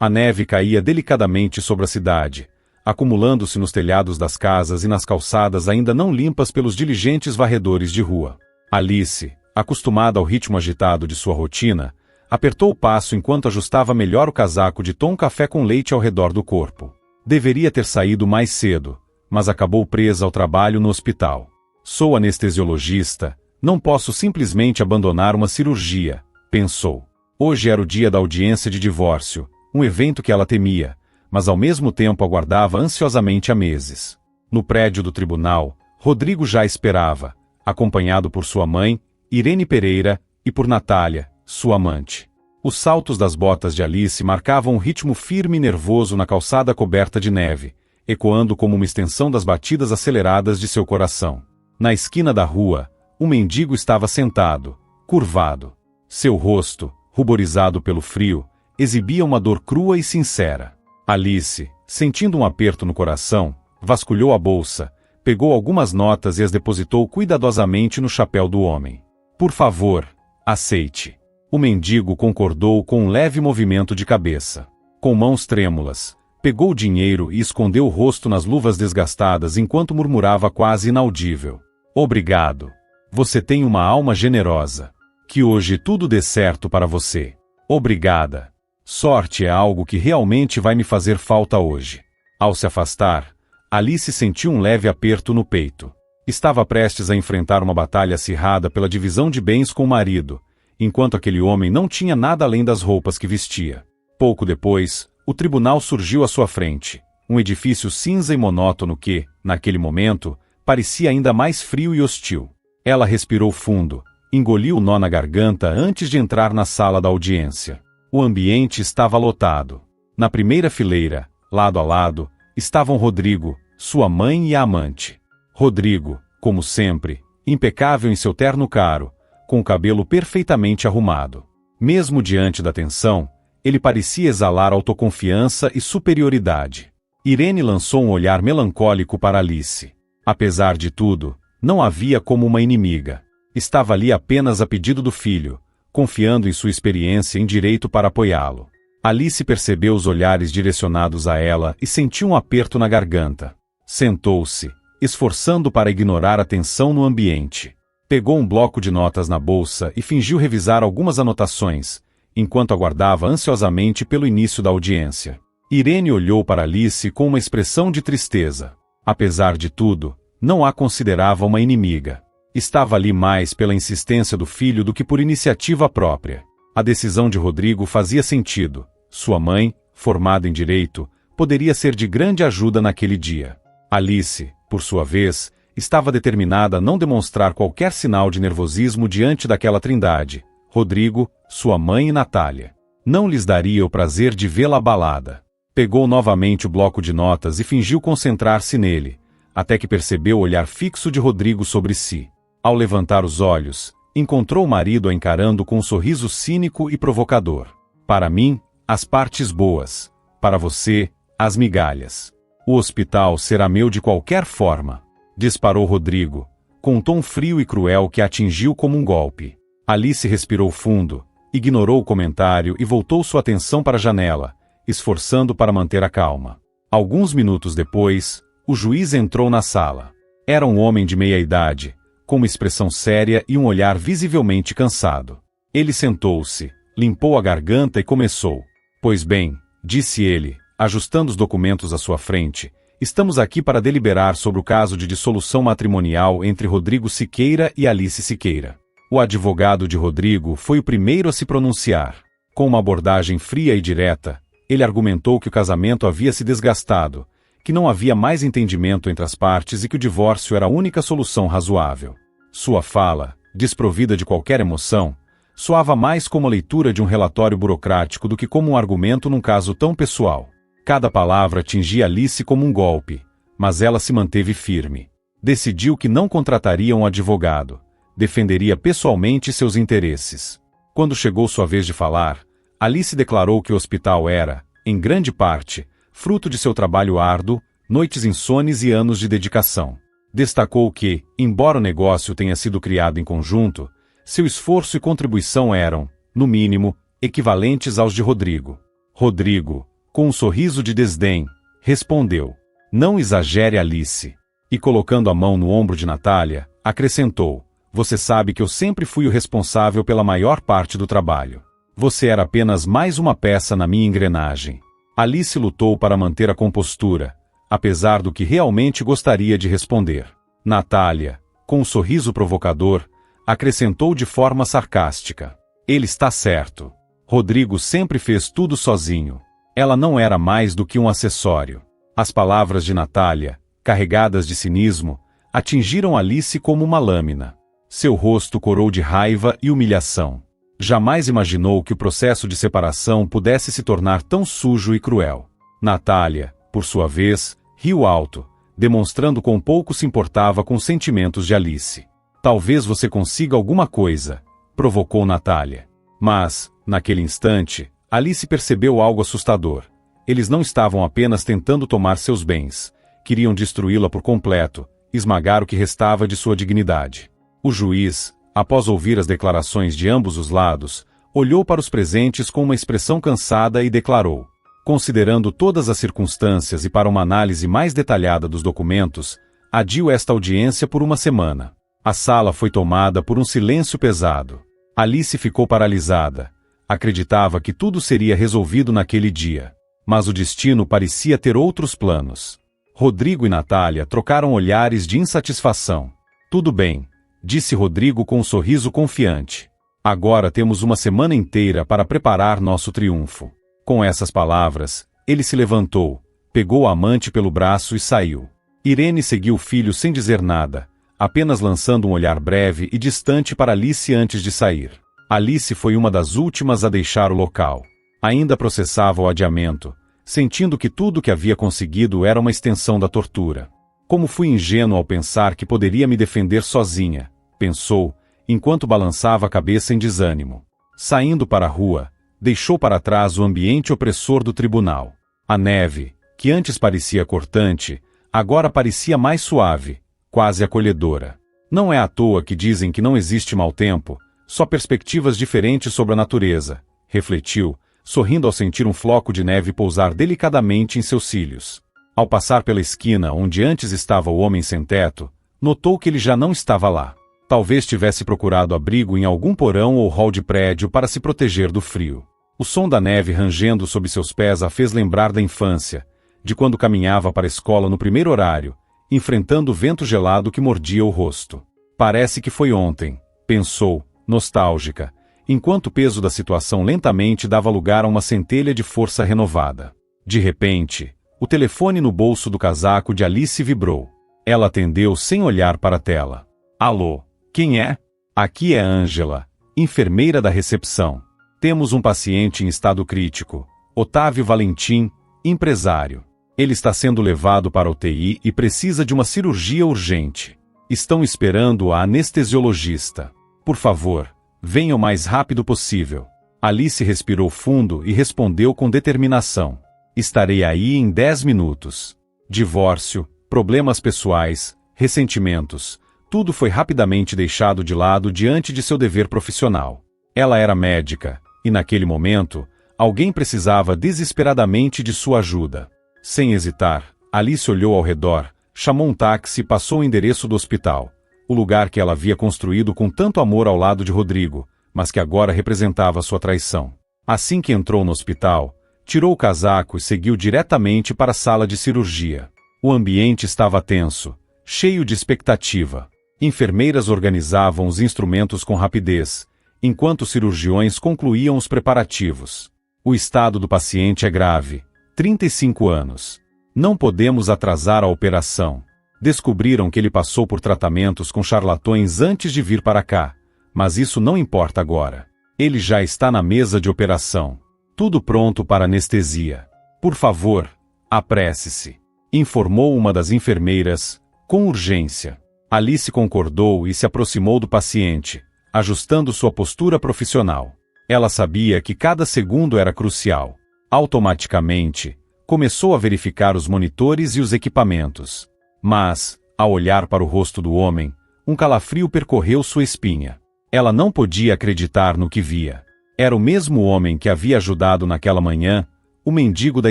A neve caía delicadamente sobre a cidade, acumulando-se nos telhados das casas e nas calçadas ainda não limpas pelos diligentes varredores de rua. Alice, acostumada ao ritmo agitado de sua rotina, apertou o passo enquanto ajustava melhor o casaco de tom café com leite ao redor do corpo. Deveria ter saído mais cedo, mas acabou presa ao trabalho no hospital. Sou anestesiologista, não posso simplesmente abandonar uma cirurgia, pensou. Hoje era o dia da audiência de divórcio, um evento que ela temia, mas ao mesmo tempo aguardava ansiosamente há meses. No prédio do tribunal, Rodrigo já esperava, acompanhado por sua mãe, Irene Pereira, e por Natália, sua amante. Os saltos das botas de Alice marcavam um ritmo firme e nervoso na calçada coberta de neve, ecoando como uma extensão das batidas aceleradas de seu coração. Na esquina da rua, um mendigo estava sentado, curvado. Seu rosto, ruborizado pelo frio, exibia uma dor crua e sincera. Alice, sentindo um aperto no coração, vasculhou a bolsa, pegou algumas notas e as depositou cuidadosamente no chapéu do homem. Por favor, aceite. O mendigo concordou com um leve movimento de cabeça. Com mãos trêmulas, pegou o dinheiro e escondeu o rosto nas luvas desgastadas enquanto murmurava quase inaudível. Obrigado. Você tem uma alma generosa. Que hoje tudo dê certo para você. Obrigada. Sorte é algo que realmente vai me fazer falta hoje. Ao se afastar, Alice sentiu um leve aperto no peito. Estava prestes a enfrentar uma batalha acirrada pela divisão de bens com o marido, enquanto aquele homem não tinha nada além das roupas que vestia. Pouco depois, o tribunal surgiu à sua frente, um edifício cinza e monótono que, naquele momento, parecia ainda mais frio e hostil. Ela respirou fundo, engoliu o nó na garganta antes de entrar na sala da audiência. O ambiente estava lotado. Na primeira fileira, lado a lado, estavam Rodrigo, sua mãe e a amante. Rodrigo, como sempre, impecável em seu terno caro, com o cabelo perfeitamente arrumado. Mesmo diante da tensão, ele parecia exalar autoconfiança e superioridade. Irene lançou um olhar melancólico para Alice. Apesar de tudo, não havia como uma inimiga. Estava ali apenas a pedido do filho, confiando em sua experiência em direito para apoiá-lo. Alice percebeu os olhares direcionados a ela e sentiu um aperto na garganta. Sentou-se, esforçando para ignorar a tensão no ambiente. Pegou um bloco de notas na bolsa e fingiu revisar algumas anotações, enquanto aguardava ansiosamente pelo início da audiência. Irene olhou para Alice com uma expressão de tristeza. Apesar de tudo, não a considerava uma inimiga. Estava ali mais pela insistência do filho do que por iniciativa própria. A decisão de Rodrigo fazia sentido. Sua mãe, formada em direito, poderia ser de grande ajuda naquele dia. Alice, por sua vez, estava determinada a não demonstrar qualquer sinal de nervosismo diante daquela trindade, Rodrigo, sua mãe e Natália. Não lhes daria o prazer de vê-la abalada. Pegou novamente o bloco de notas e fingiu concentrar-se nele, até que percebeu o olhar fixo de Rodrigo sobre si. Ao levantar os olhos, encontrou o marido a encarando com um sorriso cínico e provocador. Para mim, as partes boas. Para você, as migalhas. O hospital será meu de qualquer forma. Disparou Rodrigo, com um tom frio e cruel que a atingiu como um golpe. Alice respirou fundo, ignorou o comentário e voltou sua atenção para a janela, esforçando para manter a calma. Alguns minutos depois, o juiz entrou na sala. Era um homem de meia idade, com uma expressão séria e um olhar visivelmente cansado. Ele sentou-se, limpou a garganta e começou. Pois bem, disse ele, ajustando os documentos à sua frente, estamos aqui para deliberar sobre o caso de dissolução matrimonial entre Rodrigo Siqueira e Alice Siqueira. O advogado de Rodrigo foi o primeiro a se pronunciar. Com uma abordagem fria e direta, ele argumentou que o casamento havia se desgastado, que não havia mais entendimento entre as partes e que o divórcio era a única solução razoável. Sua fala, desprovida de qualquer emoção, soava mais como a leitura de um relatório burocrático do que como um argumento num caso tão pessoal. Cada palavra atingia Alice como um golpe, mas ela se manteve firme. Decidiu que não contrataria um advogado, defenderia pessoalmente seus interesses. Quando chegou sua vez de falar, Alice declarou que o hospital era, em grande parte, fruto de seu trabalho árduo, noites insones e anos de dedicação. Destacou que, embora o negócio tenha sido criado em conjunto, seu esforço e contribuição eram, no mínimo, equivalentes aos de Rodrigo. Rodrigo, Com um sorriso de desdém, respondeu: Não exagere, Alice. E colocando a mão no ombro de Natália, acrescentou: Você sabe que eu sempre fui o responsável pela maior parte do trabalho. Você era apenas mais uma peça na minha engrenagem. Alice lutou para manter a compostura, apesar do que realmente gostaria de responder. Natália, com um sorriso provocador, acrescentou de forma sarcástica: Ele está certo. Rodrigo sempre fez tudo sozinho. Ela não era mais do que um acessório. As palavras de Natália, carregadas de cinismo, atingiram Alice como uma lâmina. Seu rosto corou de raiva e humilhação. Jamais imaginou que o processo de separação pudesse se tornar tão sujo e cruel. Natália, por sua vez, riu alto, demonstrando quão pouco se importava com os sentimentos de Alice. Talvez você consiga alguma coisa, provocou Natália. Mas, naquele instante, Alice percebeu algo assustador. Eles não estavam apenas tentando tomar seus bens, queriam destruí-la por completo, esmagar o que restava de sua dignidade. O juiz, após ouvir as declarações de ambos os lados, olhou para os presentes com uma expressão cansada e declarou: Considerando todas as circunstâncias e para uma análise mais detalhada dos documentos, adio esta audiência por uma semana. A sala foi tomada por um silêncio pesado. Alice ficou paralisada. Acreditava que tudo seria resolvido naquele dia. Mas o destino parecia ter outros planos. Rodrigo e Natália trocaram olhares de insatisfação. Tudo bem, disse Rodrigo com um sorriso confiante. Agora temos uma semana inteira para preparar nosso triunfo. Com essas palavras, ele se levantou, pegou a amante pelo braço e saiu. Irene seguiu o filho sem dizer nada, apenas lançando um olhar breve e distante para Alice antes de sair. Alice foi uma das últimas a deixar o local. Ainda processava o adiamento, sentindo que tudo o que havia conseguido era uma extensão da tortura. Como fui ingênuo ao pensar que poderia me defender sozinha, pensou, enquanto balançava a cabeça em desânimo. Saindo para a rua, deixou para trás o ambiente opressor do tribunal. A neve, que antes parecia cortante, agora parecia mais suave, quase acolhedora. Não é à toa que dizem que não existe mau tempo, só perspectivas diferentes sobre a natureza, refletiu, sorrindo ao sentir um floco de neve pousar delicadamente em seus cílios. Ao passar pela esquina onde antes estava o homem sem teto, notou que ele já não estava lá. Talvez tivesse procurado abrigo em algum porão ou hall de prédio para se proteger do frio. O som da neve rangendo sob seus pés a fez lembrar da infância, de quando caminhava para a escola no primeiro horário, enfrentando o vento gelado que mordia o rosto. Parece que foi ontem, pensou, nostálgica, enquanto o peso da situação lentamente dava lugar a uma centelha de força renovada. De repente, o telefone no bolso do casaco de Alice vibrou. Ela atendeu sem olhar para a tela. Alô, quem é? Aqui é Ângela, enfermeira da recepção. Temos um paciente em estado crítico, Otávio Valentim, empresário. Ele está sendo levado para a UTI e precisa de uma cirurgia urgente. Estão esperando a anestesiologista. Por favor, venha o mais rápido possível. Alice respirou fundo e respondeu com determinação. Estarei aí em 10 minutos. Divórcio, problemas pessoais, ressentimentos, tudo foi rapidamente deixado de lado diante de seu dever profissional. Ela era médica, e naquele momento, alguém precisava desesperadamente de sua ajuda. Sem hesitar, Alice olhou ao redor, chamou um táxi e passou o endereço do hospital, o lugar que ela havia construído com tanto amor ao lado de Rodrigo, mas que agora representava sua traição. Assim que entrou no hospital, tirou o casaco e seguiu diretamente para a sala de cirurgia. O ambiente estava tenso, cheio de expectativa. Enfermeiras organizavam os instrumentos com rapidez, enquanto os cirurgiões concluíam os preparativos. O estado do paciente é grave, 35 anos. Não podemos atrasar a operação. Descobriram que ele passou por tratamentos com charlatões antes de vir para cá, mas isso não importa agora. Ele já está na mesa de operação. Tudo pronto para anestesia. Por favor, apresse-se, informou uma das enfermeiras, com urgência. Alice concordou e se aproximou do paciente, ajustando sua postura profissional. Ela sabia que cada segundo era crucial. Automaticamente, começou a verificar os monitores e os equipamentos. Mas, ao olhar para o rosto do homem, um calafrio percorreu sua espinha. Ela não podia acreditar no que via. Era o mesmo homem que havia ajudado naquela manhã, o mendigo da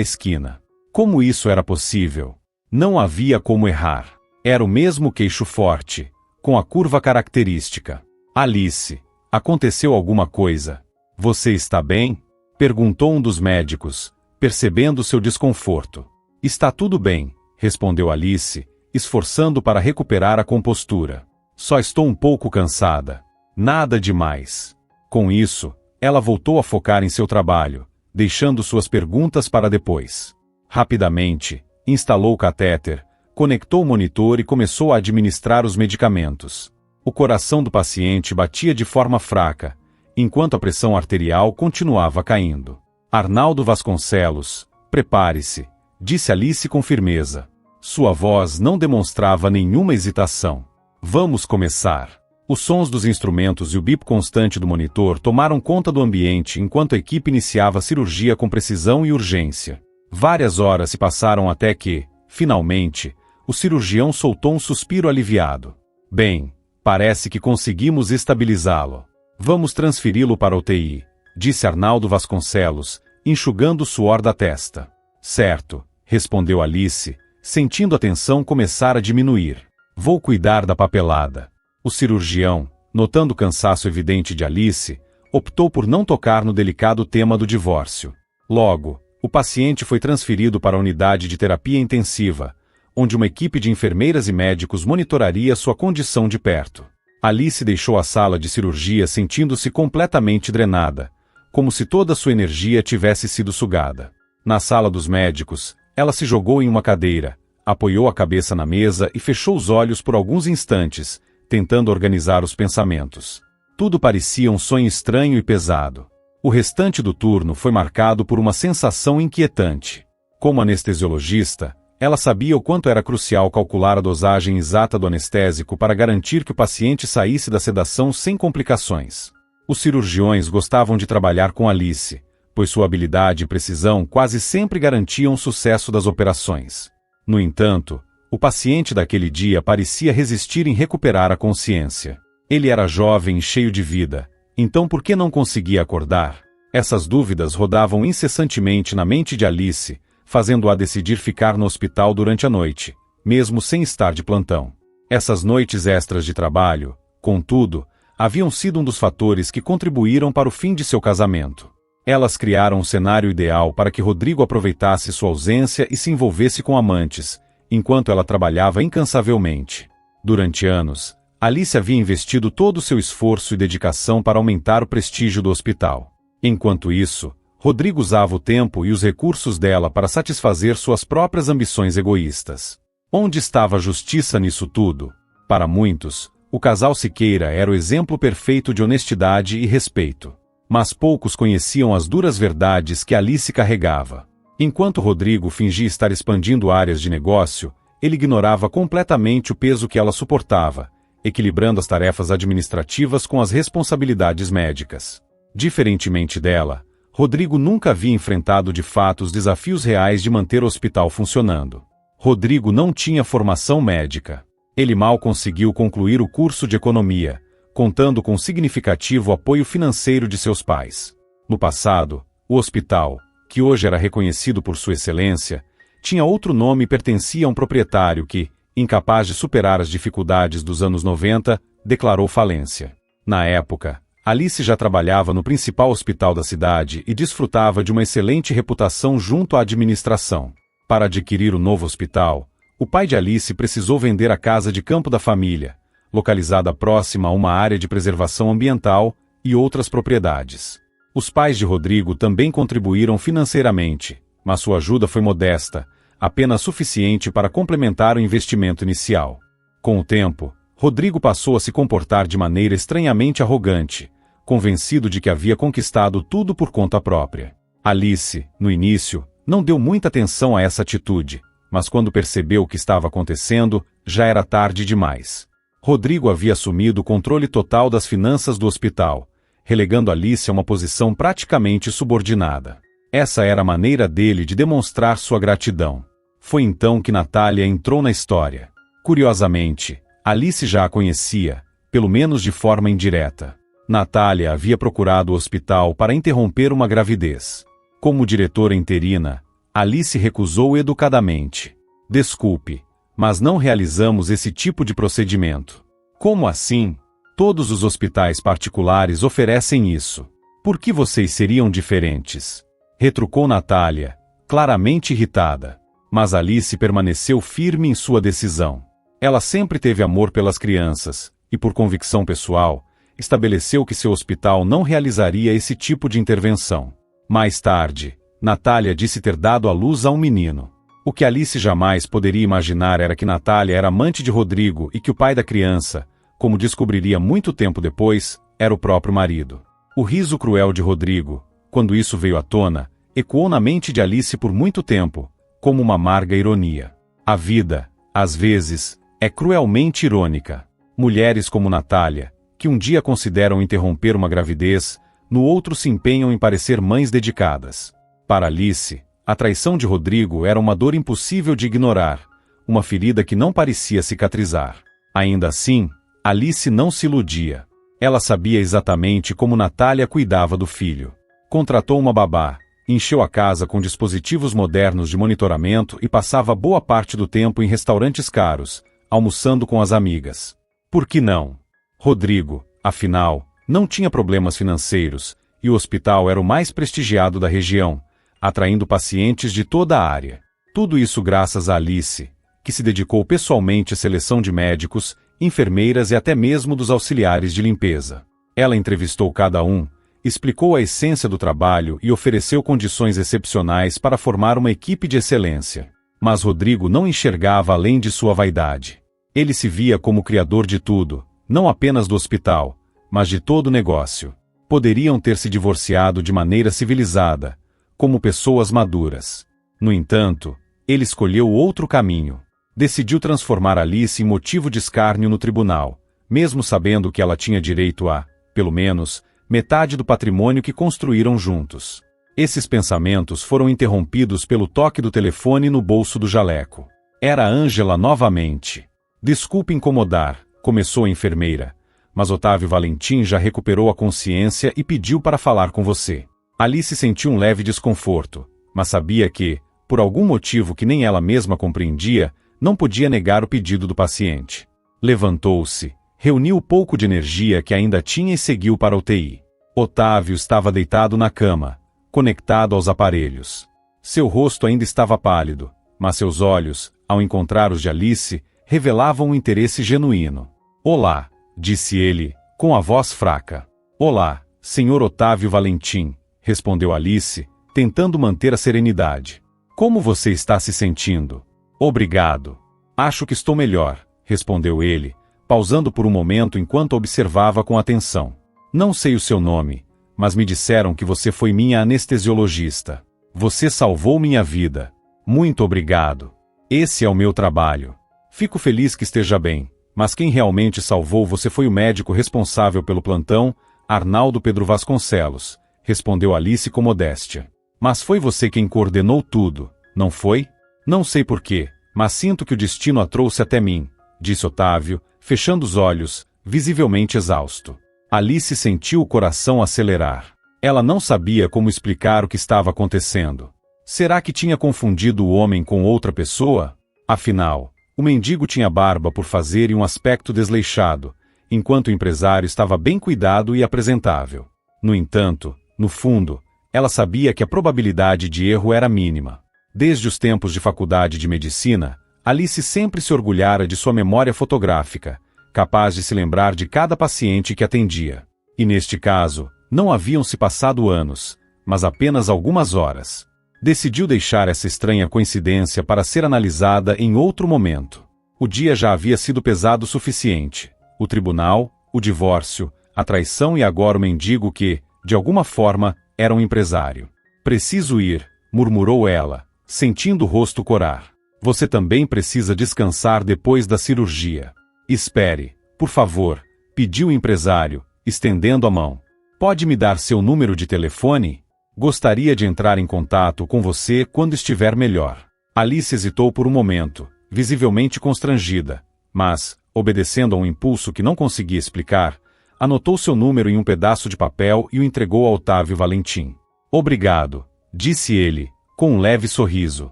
esquina. Como isso era possível? Não havia como errar. Era o mesmo queixo forte, com a curva característica. Alice, aconteceu alguma coisa? Você está bem? Perguntou um dos médicos, percebendo seu desconforto. Está tudo bem, respondeu Alice, esforçando para recuperar a compostura. Só estou um pouco cansada. Nada demais. Com isso, ela voltou a focar em seu trabalho, deixando suas perguntas para depois. Rapidamente, instalou o catéter, conectou o monitor e começou a administrar os medicamentos. O coração do paciente batia de forma fraca, enquanto a pressão arterial continuava caindo. Arnaldo Vasconcelos, prepare-se, disse Alice com firmeza. Sua voz não demonstrava nenhuma hesitação. Vamos começar. Os sons dos instrumentos e o bip constante do monitor tomaram conta do ambiente enquanto a equipe iniciava a cirurgia com precisão e urgência. Várias horas se passaram até que, finalmente, o cirurgião soltou um suspiro aliviado. Bem, parece que conseguimos estabilizá-lo. Vamos transferi-lo para a UTI, disse Arnaldo Vasconcelos, enxugando o suor da testa. Certo, respondeu Alice, sentindo a tensão começar a diminuir. Vou cuidar da papelada. O cirurgião, notando o cansaço evidente de Alice, optou por não tocar no delicado tema do divórcio. Logo, o paciente foi transferido para a unidade de terapia intensiva, onde uma equipe de enfermeiras e médicos monitoraria sua condição de perto. Alice deixou a sala de cirurgia sentindo-se completamente drenada, como se toda sua energia tivesse sido sugada. Na sala dos médicos, ela se jogou em uma cadeira, apoiou a cabeça na mesa e fechou os olhos por alguns instantes, tentando organizar os pensamentos. Tudo parecia um sonho estranho e pesado. O restante do turno foi marcado por uma sensação inquietante. Como anestesiologista, ela sabia o quanto era crucial calcular a dosagem exata do anestésico para garantir que o paciente saísse da sedação sem complicações. Os cirurgiões gostavam de trabalhar com Alice, pois sua habilidade e precisão quase sempre garantiam o sucesso das operações. No entanto, o paciente daquele dia parecia resistir em recuperar a consciência. Ele era jovem e cheio de vida, então por que não conseguia acordar? Essas dúvidas rodavam incessantemente na mente de Alice, fazendo-a decidir ficar no hospital durante a noite, mesmo sem estar de plantão. Essas noites extras de trabalho, contudo, haviam sido um dos fatores que contribuíram para o fim de seu casamento. Elas criaram um cenário ideal para que Rodrigo aproveitasse sua ausência e se envolvesse com amantes, enquanto ela trabalhava incansavelmente. Durante anos, Alice havia investido todo o seu esforço e dedicação para aumentar o prestígio do hospital. Enquanto isso, Rodrigo usava o tempo e os recursos dela para satisfazer suas próprias ambições egoístas. Onde estava a justiça nisso tudo? Para muitos, o casal Siqueira era o exemplo perfeito de honestidade e respeito. Mas poucos conheciam as duras verdades que Alice carregava. Enquanto Rodrigo fingia estar expandindo áreas de negócio, ele ignorava completamente o peso que ela suportava, equilibrando as tarefas administrativas com as responsabilidades médicas. Diferentemente dela, Rodrigo nunca havia enfrentado de fato os desafios reais de manter o hospital funcionando. Rodrigo não tinha formação médica. Ele mal conseguiu concluir o curso de economia, contando com significativo apoio financeiro de seus pais. No passado, o hospital, que hoje era reconhecido por sua excelência, tinha outro nome e pertencia a um proprietário que, incapaz de superar as dificuldades dos anos 90, declarou falência. Na época, Alice já trabalhava no principal hospital da cidade e desfrutava de uma excelente reputação junto à administração. Para adquirir o novo hospital, o pai de Alice precisou vender a casa de campo da família, localizada próxima a uma área de preservação ambiental e outras propriedades. Os pais de Rodrigo também contribuíram financeiramente, mas sua ajuda foi modesta, apenas suficiente para complementar o investimento inicial. Com o tempo, Rodrigo passou a se comportar de maneira estranhamente arrogante, convencido de que havia conquistado tudo por conta própria. Alice, no início, não deu muita atenção a essa atitude, mas quando percebeu o que estava acontecendo, já era tarde demais. Rodrigo havia assumido o controle total das finanças do hospital, relegando Alice a uma posição praticamente subordinada. Essa era a maneira dele de demonstrar sua gratidão. Foi então que Natália entrou na história. Curiosamente, Alice já a conhecia, pelo menos de forma indireta. Natália havia procurado o hospital para interromper uma gravidez. Como diretora interina, Alice recusou educadamente. Desculpe, mas não realizamos esse tipo de procedimento. Como assim? Todos os hospitais particulares oferecem isso. Por que vocês seriam diferentes? Retrucou Natália, claramente irritada. Mas Alice permaneceu firme em sua decisão. Ela sempre teve amor pelas crianças, e por convicção pessoal, estabeleceu que seu hospital não realizaria esse tipo de intervenção. Mais tarde, Natália disse ter dado à luz a um menino. O que Alice jamais poderia imaginar era que Natália era amante de Rodrigo e que o pai da criança, como descobriria muito tempo depois, era o próprio marido. O riso cruel de Rodrigo, quando isso veio à tona, ecoou na mente de Alice por muito tempo, como uma amarga ironia. A vida, às vezes, é cruelmente irônica. Mulheres como Natália, que um dia consideram interromper uma gravidez, no outro se empenham em parecer mães dedicadas. Para Alice, a traição de Rodrigo era uma dor impossível de ignorar, uma ferida que não parecia cicatrizar. Ainda assim, Alice não se iludia. Ela sabia exatamente como Natália cuidava do filho. Contratou uma babá, encheu a casa com dispositivos modernos de monitoramento e passava boa parte do tempo em restaurantes caros, almoçando com as amigas. Por que não? Rodrigo, afinal, não tinha problemas financeiros, e o hospital era o mais prestigiado da região, atraindo pacientes de toda a área. Tudo isso graças a Alice, que se dedicou pessoalmente à seleção de médicos, enfermeiras e até mesmo dos auxiliares de limpeza. Ela entrevistou cada um, explicou a essência do trabalho e ofereceu condições excepcionais para formar uma equipe de excelência. Mas Rodrigo não enxergava além de sua vaidade. Ele se via como criador de tudo, não apenas do hospital, mas de todo o negócio. Poderiam ter se divorciado de maneira civilizada, como pessoas maduras. No entanto, ele escolheu outro caminho. Decidiu transformar Alice em motivo de escárnio no tribunal, mesmo sabendo que ela tinha direito a, pelo menos, metade do patrimônio que construíram juntos. Esses pensamentos foram interrompidos pelo toque do telefone no bolso do jaleco. Era Ângela novamente. Desculpe incomodar, começou a enfermeira, mas Otávio Valentim já recuperou a consciência e pediu para falar com você. Alice sentiu um leve desconforto, mas sabia que, por algum motivo que nem ela mesma compreendia, não podia negar o pedido do paciente. Levantou-se, reuniu o pouco de energia que ainda tinha e seguiu para a UTI. Otávio estava deitado na cama, conectado aos aparelhos. Seu rosto ainda estava pálido, mas seus olhos, ao encontrar os de Alice, revelavam um interesse genuíno. "Olá", disse ele, com a voz fraca. "Olá, Sr. Otávio Valentim", respondeu Alice, tentando manter a serenidade. "Como você está se sentindo?" "Obrigado. Acho que estou melhor", respondeu ele, pausando por um momento enquanto observava com atenção. "Não sei o seu nome, mas me disseram que você foi minha anestesiologista. Você salvou minha vida. Muito obrigado. Esse é o meu trabalho. Fico feliz que esteja bem, mas quem realmente salvou você foi o médico responsável pelo plantão, Arnaldo Pedro Vasconcelos", respondeu Alice com modéstia. "Mas foi você quem coordenou tudo, não foi?" "Não sei porquê, mas sinto que o destino a trouxe até mim", disse Otávio, fechando os olhos, visivelmente exausto. Alice sentiu o coração acelerar. Ela não sabia como explicar o que estava acontecendo. Será que tinha confundido o homem com outra pessoa? Afinal, o mendigo tinha barba por fazer e um aspecto desleixado, enquanto o empresário estava bem cuidado e apresentável. No entanto, no fundo, ela sabia que a probabilidade de erro era mínima. Desde os tempos de faculdade de medicina, Alice sempre se orgulhara de sua memória fotográfica, capaz de se lembrar de cada paciente que atendia. E neste caso, não haviam se passado anos, mas apenas algumas horas. Decidiu deixar essa estranha coincidência para ser analisada em outro momento. O dia já havia sido pesado o suficiente. O tribunal, o divórcio, a traição e agora o mendigo que, de alguma forma, era um empresário. "Preciso ir", murmurou ela, sentindo o rosto corar. "Você também precisa descansar depois da cirurgia." "Espere, por favor", pediu o empresário, estendendo a mão. "Pode me dar seu número de telefone? Gostaria de entrar em contato com você quando estiver melhor." Alice hesitou por um momento, visivelmente constrangida, mas, obedecendo a um impulso que não conseguia explicar, anotou seu número em um pedaço de papel e o entregou a Otávio Valentim. "Obrigado", disse ele, com um leve sorriso.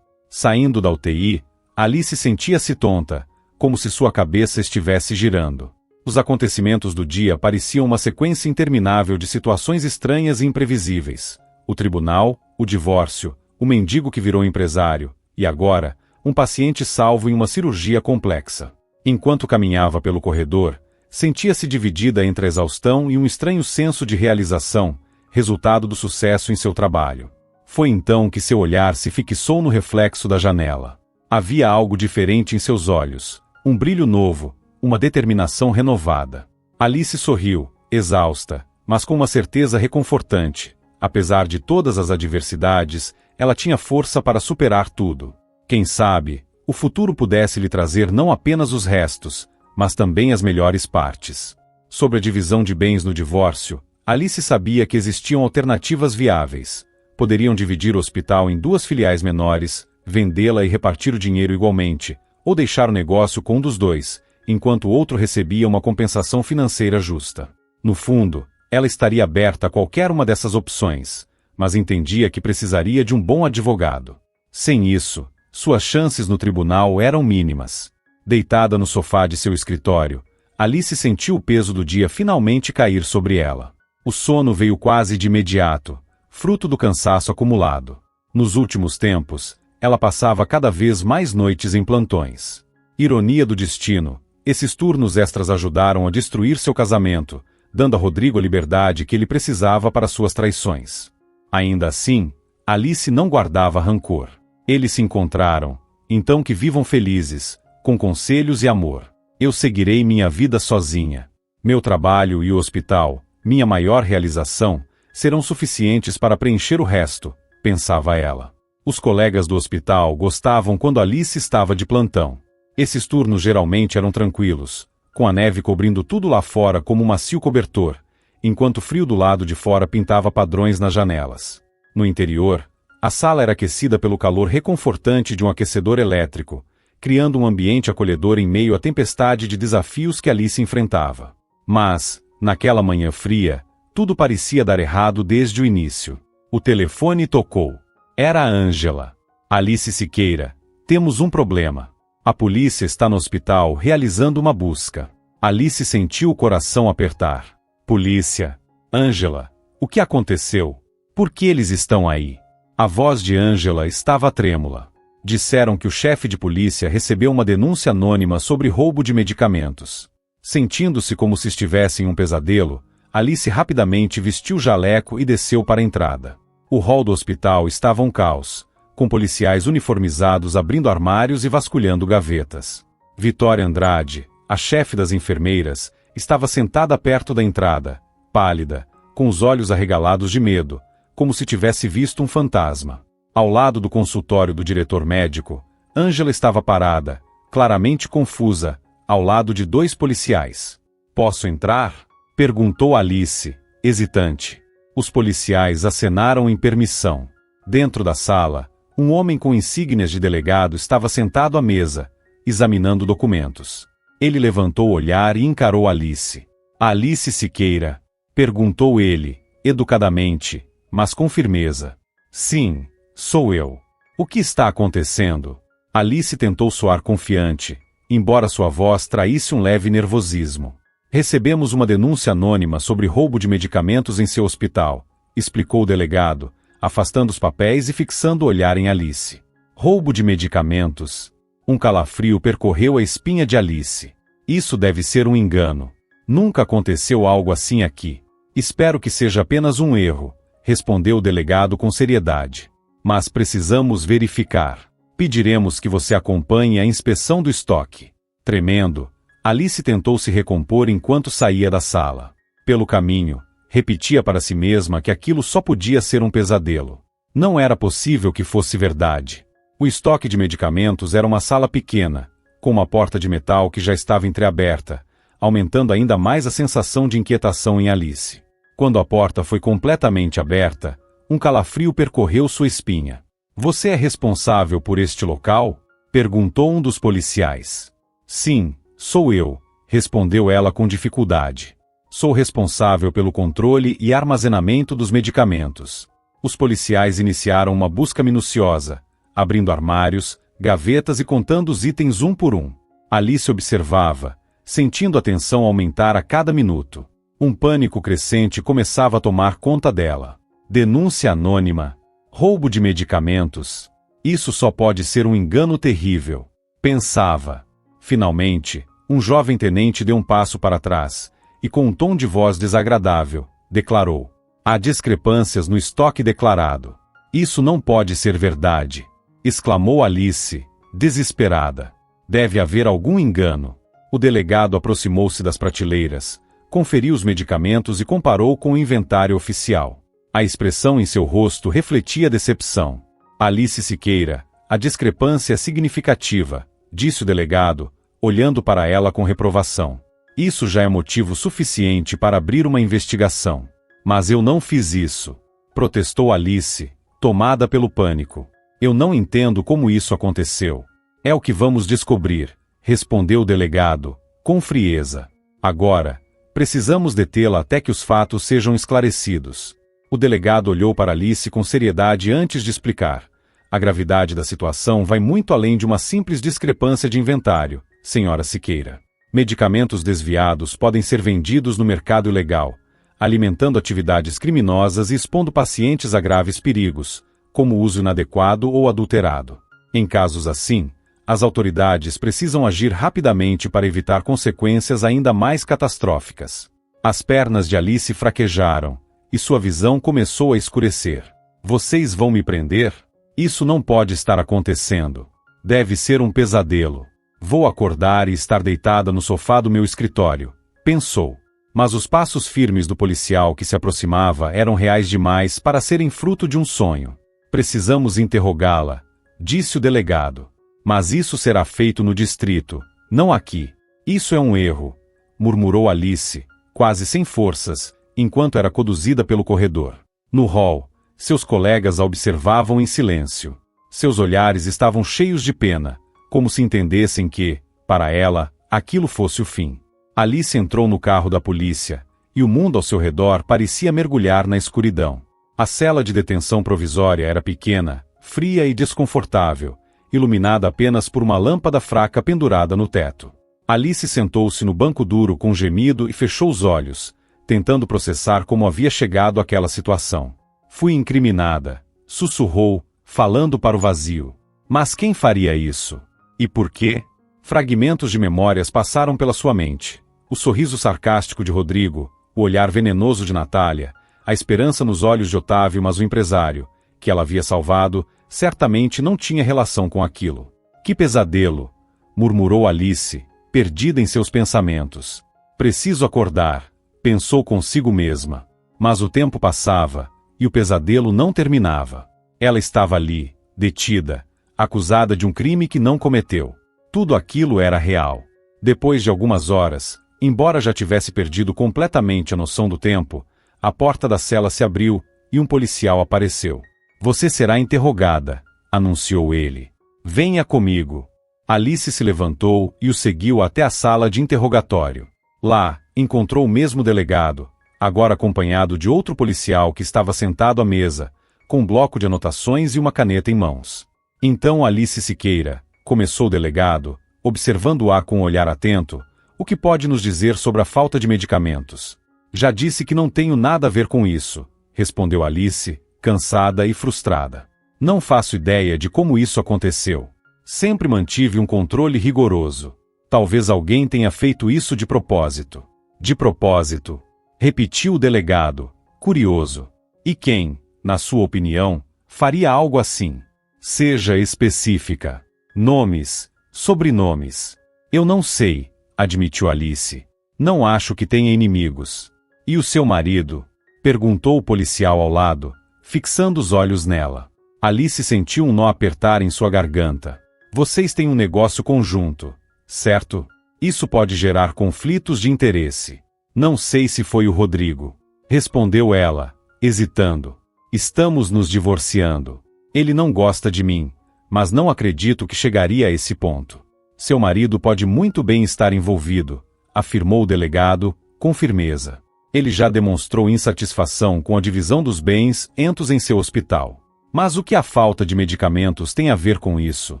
Saindo da UTI, Alice sentia-se tonta, como se sua cabeça estivesse girando. Os acontecimentos do dia pareciam uma sequência interminável de situações estranhas e imprevisíveis. O tribunal, o divórcio, o mendigo que virou empresário, e agora, um paciente salvo em uma cirurgia complexa. Enquanto caminhava pelo corredor, sentia-se dividida entre a exaustão e um estranho senso de realização, resultado do sucesso em seu trabalho. Foi então que seu olhar se fixou no reflexo da janela. Havia algo diferente em seus olhos, um brilho novo, uma determinação renovada. Alice sorriu, exausta, mas com uma certeza reconfortante. Apesar de todas as adversidades, ela tinha força para superar tudo. Quem sabe, o futuro pudesse lhe trazer não apenas os restos, mas também as melhores partes. Sobre a divisão de bens no divórcio, Alice sabia que existiam alternativas viáveis. Poderiam dividir o hospital em 2 filiais menores, vendê-la e repartir o dinheiro igualmente, ou deixar o negócio com um dos dois, enquanto o outro recebia uma compensação financeira justa. No fundo, ela estaria aberta a qualquer uma dessas opções, mas entendia que precisaria de um bom advogado. Sem isso, suas chances no tribunal eram mínimas. Deitada no sofá de seu escritório, Alice sentiu o peso do dia finalmente cair sobre ela. O sono veio quase de imediato, fruto do cansaço acumulado. Nos últimos tempos, ela passava cada vez mais noites em plantões. Ironia do destino, esses turnos extras ajudaram a destruir seu casamento, dando a Rodrigo a liberdade que ele precisava para suas traições. Ainda assim, Alice não guardava rancor. Eles se encontraram, então que vivam felizes, com conselhos e amor. Eu seguirei minha vida sozinha. Meu trabalho e o hospital, minha maior realização, serão suficientes para preencher o resto, pensava ela. Os colegas do hospital gostavam quando Alice estava de plantão. Esses turnos geralmente eram tranquilos, com a neve cobrindo tudo lá fora como um macio cobertor, enquanto o frio do lado de fora pintava padrões nas janelas. No interior, a sala era aquecida pelo calor reconfortante de um aquecedor elétrico, criando um ambiente acolhedor em meio à tempestade de desafios que Alice enfrentava. Mas, naquela manhã fria, tudo parecia dar errado desde o início. O telefone tocou. Era a Ângela. Alice Siqueira, temos um problema. A polícia está no hospital realizando uma busca. Alice sentiu o coração apertar. Polícia. Ângela, o que aconteceu? Por que eles estão aí? A voz de Ângela estava trêmula. Disseram que o chefe de polícia recebeu uma denúncia anônima sobre roubo de medicamentos. Sentindo-se como se estivesse em um pesadelo, Alice rapidamente vestiu o jaleco e desceu para a entrada. O hall do hospital estava um caos, com policiais uniformizados abrindo armários e vasculhando gavetas. Vitória Andrade, a chefe das enfermeiras, estava sentada perto da entrada, pálida, com os olhos arregalados de medo, como se tivesse visto um fantasma. Ao lado do consultório do diretor médico, Ângela estava parada, claramente confusa, ao lado de 2 policiais. Posso entrar? Perguntou Alice, hesitante. Os policiais acenaram em permissão. Dentro da sala, um homem com insígnias de delegado estava sentado à mesa, examinando documentos. Ele levantou o olhar e encarou Alice. Alice Siqueira? Perguntou ele, educadamente, mas com firmeza. Sim, sou eu. O que está acontecendo? Alice tentou soar confiante, embora sua voz traísse um leve nervosismo. Recebemos uma denúncia anônima sobre roubo de medicamentos em seu hospital, explicou o delegado, afastando os papéis e fixando o olhar em Alice. Roubo de medicamentos? Um calafrio percorreu a espinha de Alice. Isso deve ser um engano. Nunca aconteceu algo assim aqui. Espero que seja apenas um erro, respondeu o delegado com seriedade. Mas precisamos verificar. Pediremos que você acompanhe a inspeção do estoque. Tremendo, Alice tentou se recompor enquanto saía da sala. Pelo caminho, repetia para si mesma que aquilo só podia ser um pesadelo. Não era possível que fosse verdade. O estoque de medicamentos era uma sala pequena, com uma porta de metal que já estava entreaberta, aumentando ainda mais a sensação de inquietação em Alice. Quando a porta foi completamente aberta, um calafrio percorreu sua espinha. Você é responsável por este local? Perguntou um dos policiais. Sim, sou eu, respondeu ela com dificuldade. Sou responsável pelo controle e armazenamento dos medicamentos. Os policiais iniciaram uma busca minuciosa, abrindo armários, gavetas e contando os itens um por um. Alice observava, sentindo a tensão aumentar a cada minuto. Um pânico crescente começava a tomar conta dela. Denúncia anônima. Roubo de medicamentos. Isso só pode ser um engano terrível. Pensava. Finalmente, um jovem tenente deu um passo para trás, e com um tom de voz desagradável, declarou: há discrepâncias no estoque declarado. Isso não pode ser verdade, exclamou Alice, desesperada. Deve haver algum engano. O delegado aproximou-se das prateleiras, conferiu os medicamentos e comparou com o inventário oficial. A expressão em seu rosto refletia decepção. Alice Siqueira, a discrepância é significativa, disse o delegado, olhando para ela com reprovação. Isso já é motivo suficiente para abrir uma investigação. Mas eu não fiz isso, protestou Alice, tomada pelo pânico. Eu não entendo como isso aconteceu. É o que vamos descobrir, respondeu o delegado, com frieza. Agora, precisamos detê-la até que os fatos sejam esclarecidos. O delegado olhou para Alice com seriedade antes de explicar. A gravidade da situação vai muito além de uma simples discrepância de inventário, senhora Siqueira. Medicamentos desviados podem ser vendidos no mercado ilegal, alimentando atividades criminosas e expondo pacientes a graves perigos, como uso inadequado ou adulterado. Em casos assim, as autoridades precisam agir rapidamente para evitar consequências ainda mais catastróficas. As pernas de Alice fraquejaram, e sua visão começou a escurecer. Vocês vão me prender? Isso não pode estar acontecendo. Deve ser um pesadelo. Vou acordar e estar deitada no sofá do meu escritório, pensou. Mas os passos firmes do policial que se aproximava eram reais demais para serem fruto de um sonho. Precisamos interrogá-la, disse o delegado. Mas isso será feito no distrito, não aqui. Isso é um erro, murmurou Alice, quase sem forças, enquanto era conduzida pelo corredor. No hall, seus colegas a observavam em silêncio. Seus olhares estavam cheios de pena, como se entendessem que, para ela, aquilo fosse o fim. Alice entrou no carro da polícia, e o mundo ao seu redor parecia mergulhar na escuridão. A cela de detenção provisória era pequena, fria e desconfortável, iluminada apenas por uma lâmpada fraca pendurada no teto. Alice sentou-se no banco duro com um gemido e fechou os olhos, tentando processar como havia chegado àquela situação. Fui incriminada, sussurrou, falando para o vazio. Mas quem faria isso? E por quê? Fragmentos de memórias passaram pela sua mente. O sorriso sarcástico de Rodrigo, o olhar venenoso de Natália, a esperança nos olhos de Otávio, mas o empresário, que ela havia salvado, certamente não tinha relação com aquilo. Que pesadelo! Murmurou Alice, perdida em seus pensamentos. Preciso acordar, pensou consigo mesma. Mas o tempo passava, e o pesadelo não terminava. Ela estava ali, detida, acusada de um crime que não cometeu. Tudo aquilo era real. Depois de algumas horas, embora já tivesse perdido completamente a noção do tempo, a porta da cela se abriu e um policial apareceu. Você será interrogada, anunciou ele. Venha comigo. Alice se levantou e o seguiu até a sala de interrogatório. Lá, encontrou o mesmo delegado, agora acompanhado de outro policial que estava sentado à mesa, com um bloco de anotações e uma caneta em mãos. Então Alice Siqueira, começou o delegado, observando-a com um olhar atento, o que pode nos dizer sobre a falta de medicamentos? Já disse que não tenho nada a ver com isso, respondeu Alice, cansada e frustrada. Não faço ideia de como isso aconteceu. Sempre mantive um controle rigoroso. Talvez alguém tenha feito isso de propósito. De propósito, repetiu o delegado, curioso. E quem, na sua opinião, faria algo assim? Seja específica. Nomes, sobrenomes. Eu não sei, admitiu Alice. Não acho que tenha inimigos. E o seu marido? Perguntou o policial ao lado, fixando os olhos nela. Alice sentiu um nó apertar em sua garganta. Vocês têm um negócio conjunto, certo? Isso pode gerar conflitos de interesse. Não sei se foi o Rodrigo. Respondeu ela, hesitando. Estamos nos divorciando. Ele não gosta de mim, mas não acredito que chegaria a esse ponto. Seu marido pode muito bem estar envolvido, afirmou o delegado, com firmeza. Ele já demonstrou insatisfação com a divisão dos bens entos em seu hospital. Mas o que a falta de medicamentos tem a ver com isso?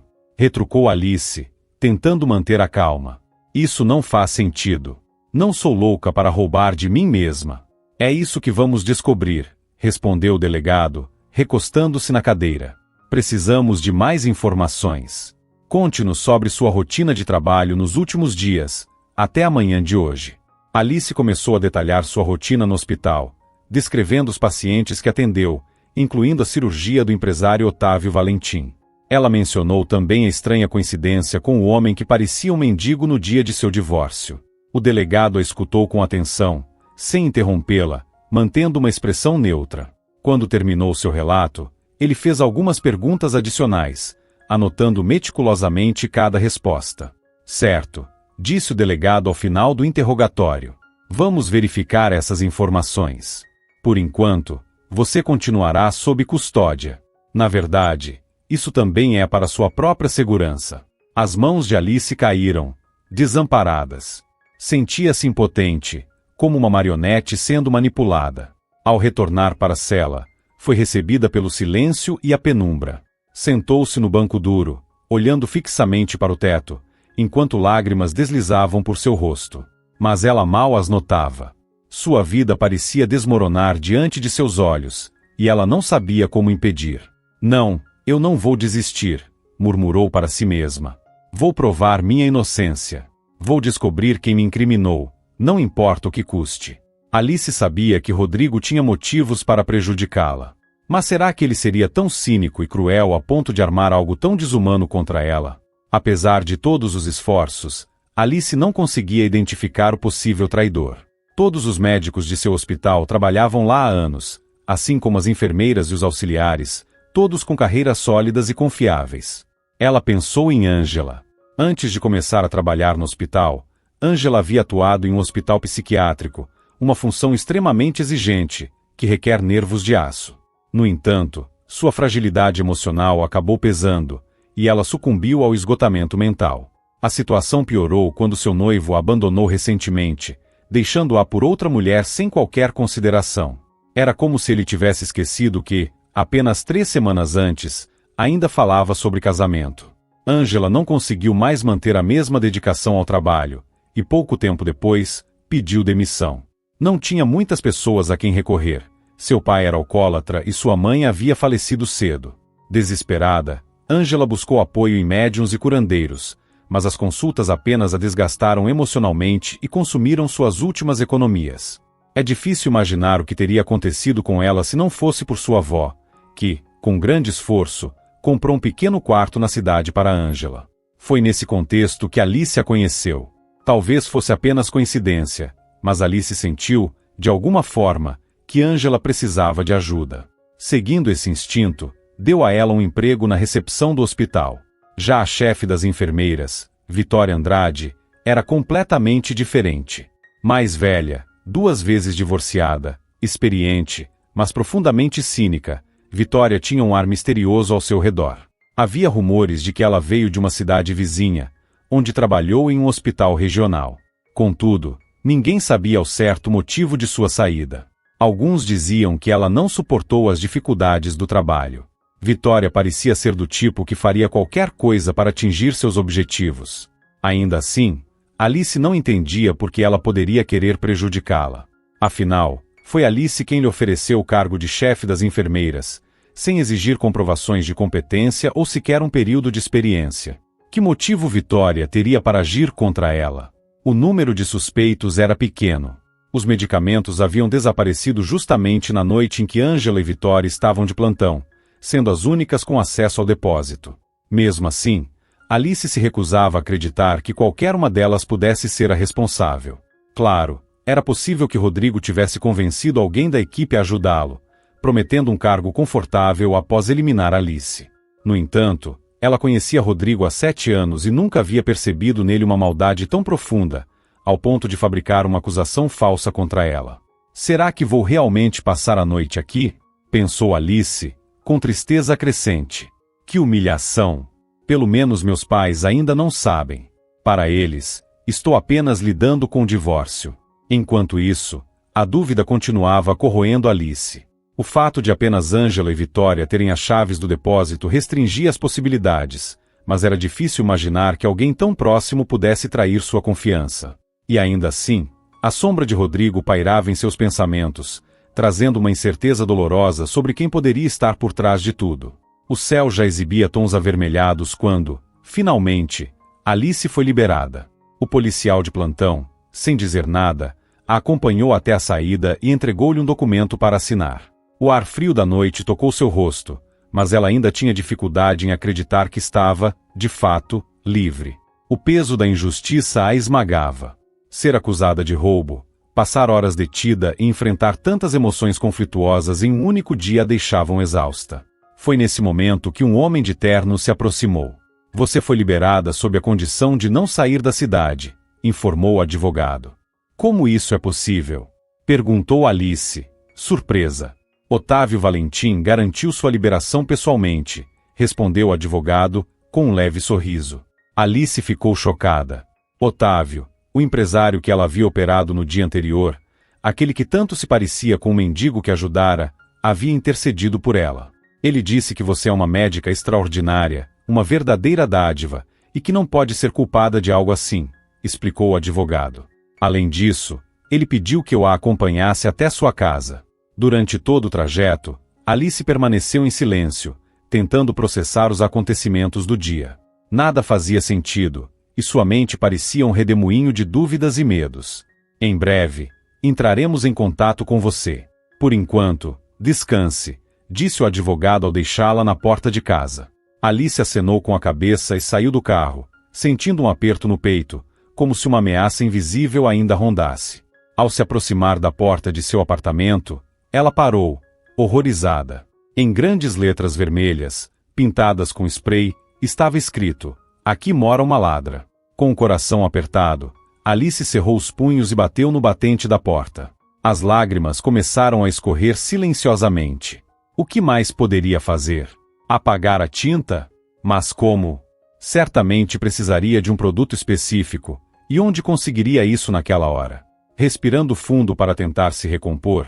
Retrucou Alice, tentando manter a calma. Isso não faz sentido. Não sou louca para roubar de mim mesma. É isso que vamos descobrir, respondeu o delegado, recostando-se na cadeira. Precisamos de mais informações. Conte-nos sobre sua rotina de trabalho nos últimos dias, até a manhã de hoje. Alice começou a detalhar sua rotina no hospital, descrevendo os pacientes que atendeu, incluindo a cirurgia do empresário Otávio Valentim. Ela mencionou também a estranha coincidência com o homem que parecia um mendigo no dia de seu divórcio. O delegado a escutou com atenção, sem interrompê-la, mantendo uma expressão neutra. Quando terminou seu relato, ele fez algumas perguntas adicionais, anotando meticulosamente cada resposta. Certo, disse o delegado ao final do interrogatório. Vamos verificar essas informações. Por enquanto, você continuará sob custódia. Na verdade, isso também é para sua própria segurança. As mãos de Alice caíram, desamparadas. Sentia-se impotente, como uma marionete sendo manipulada. Ao retornar para a cela, foi recebida pelo silêncio e a penumbra. Sentou-se no banco duro, olhando fixamente para o teto, enquanto lágrimas deslizavam por seu rosto. Mas ela mal as notava. Sua vida parecia desmoronar diante de seus olhos, e ela não sabia como impedir. Não, eu não vou desistir, murmurou para si mesma. Vou provar minha inocência. Vou descobrir quem me incriminou, não importa o que custe. Alice sabia que Rodrigo tinha motivos para prejudicá-la. Mas será que ele seria tão cínico e cruel a ponto de armar algo tão desumano contra ela? Apesar de todos os esforços, Alice não conseguia identificar o possível traidor. Todos os médicos de seu hospital trabalhavam lá há anos, assim como as enfermeiras e os auxiliares, todos com carreiras sólidas e confiáveis. Ela pensou em Ângela. Antes de começar a trabalhar no hospital, Ângela havia atuado em um hospital psiquiátrico, uma função extremamente exigente, que requer nervos de aço. No entanto, sua fragilidade emocional acabou pesando, e ela sucumbiu ao esgotamento mental. A situação piorou quando seu noivo a abandonou recentemente, deixando-a por outra mulher sem qualquer consideração. Era como se ele tivesse esquecido que, apenas 3 semanas antes, ainda falava sobre casamento. Ângela não conseguiu mais manter a mesma dedicação ao trabalho, e pouco tempo depois, pediu demissão. Não tinha muitas pessoas a quem recorrer. Seu pai era alcoólatra e sua mãe havia falecido cedo. Desesperada, Ângela buscou apoio em médiuns e curandeiros, mas as consultas apenas a desgastaram emocionalmente e consumiram suas últimas economias. É difícil imaginar o que teria acontecido com ela se não fosse por sua avó, que, com grande esforço, comprou um pequeno quarto na cidade para Ângela. Foi nesse contexto que Alice a conheceu. Talvez fosse apenas coincidência, mas Alice sentiu, de alguma forma, que Ângela precisava de ajuda. Seguindo esse instinto, deu a ela um emprego na recepção do hospital. Já a chefe das enfermeiras, Vitória Andrade, era completamente diferente. Mais velha, 2 vezes divorciada, experiente, mas profundamente cínica, Vitória tinha um ar misterioso ao seu redor. Havia rumores de que ela veio de uma cidade vizinha, onde trabalhou em um hospital regional. Contudo, ninguém sabia ao certo o motivo de sua saída. Alguns diziam que ela não suportou as dificuldades do trabalho. Vitória parecia ser do tipo que faria qualquer coisa para atingir seus objetivos. Ainda assim, Alice não entendia por que ela poderia querer prejudicá-la. Afinal, foi Alice quem lhe ofereceu o cargo de chefe das enfermeiras, sem exigir comprovações de competência ou sequer um período de experiência. Que motivo Vitória teria para agir contra ela? O número de suspeitos era pequeno. Os medicamentos haviam desaparecido justamente na noite em que Ângela e Vitória estavam de plantão, sendo as únicas com acesso ao depósito. Mesmo assim, Alice se recusava a acreditar que qualquer uma delas pudesse ser a responsável. Claro, era possível que Rodrigo tivesse convencido alguém da equipe a ajudá-lo, prometendo um cargo confortável após eliminar Alice. No entanto, ela conhecia Rodrigo há 7 anos e nunca havia percebido nele uma maldade tão profunda, ao ponto de fabricar uma acusação falsa contra ela. Será que vou realmente passar a noite aqui? Pensou Alice, com tristeza crescente. Que humilhação! Pelo menos meus pais ainda não sabem. Para eles, estou apenas lidando com o divórcio. Enquanto isso, A dúvida continuava corroendo Alice. O fato de apenas Ângela e Vitória terem as chaves do depósito restringia as possibilidades, mas era difícil imaginar que alguém tão próximo pudesse trair sua confiança. E ainda assim, a sombra de Rodrigo pairava em seus pensamentos, trazendo uma incerteza dolorosa sobre quem poderia estar por trás de tudo. O céu já exibia tons avermelhados quando, finalmente, Alice foi liberada. O policial de plantão, sem dizer nada, a acompanhou até a saída e entregou-lhe um documento para assinar. O ar frio da noite tocou seu rosto, mas ela ainda tinha dificuldade em acreditar que estava, de fato, livre. O peso da injustiça a esmagava. Ser acusada de roubo, passar horas detida e enfrentar tantas emoções conflituosas em um único dia a deixavam exausta. Foi nesse momento que um homem de terno se aproximou. Você foi liberada sob a condição de não sair da cidade, informou o advogado. Como isso é possível? Perguntou Alice, surpresa. Otávio Valentim garantiu sua liberação pessoalmente, respondeu o advogado, com um leve sorriso. Alice ficou chocada. Otávio, o empresário que ela havia operado no dia anterior, aquele que tanto se parecia com o mendigo que ajudara, havia intercedido por ela. Ele disse que você é uma médica extraordinária, uma verdadeira dádiva, e que não pode ser culpada de algo assim, explicou o advogado. Além disso, ele pediu que eu a acompanhasse até sua casa. Durante todo o trajeto, Alice permaneceu em silêncio, tentando processar os acontecimentos do dia. Nada fazia sentido, e sua mente parecia um redemoinho de dúvidas e medos. Em breve, entraremos em contato com você. Por enquanto, descanse, disse o advogado ao deixá-la na porta de casa. Alice acenou com a cabeça e saiu do carro, sentindo um aperto no peito, como se uma ameaça invisível ainda rondasse. Ao se aproximar da porta de seu apartamento, ela parou, horrorizada. Em grandes letras vermelhas, pintadas com spray, estava escrito: "Aqui mora uma ladra". Com o coração apertado, Alice cerrou os punhos e bateu no batente da porta. As lágrimas começaram a escorrer silenciosamente. O que mais poderia fazer? Apagar a tinta? Mas como? Certamente precisaria de um produto específico, e onde conseguiria isso naquela hora? Respirando fundo para tentar se recompor,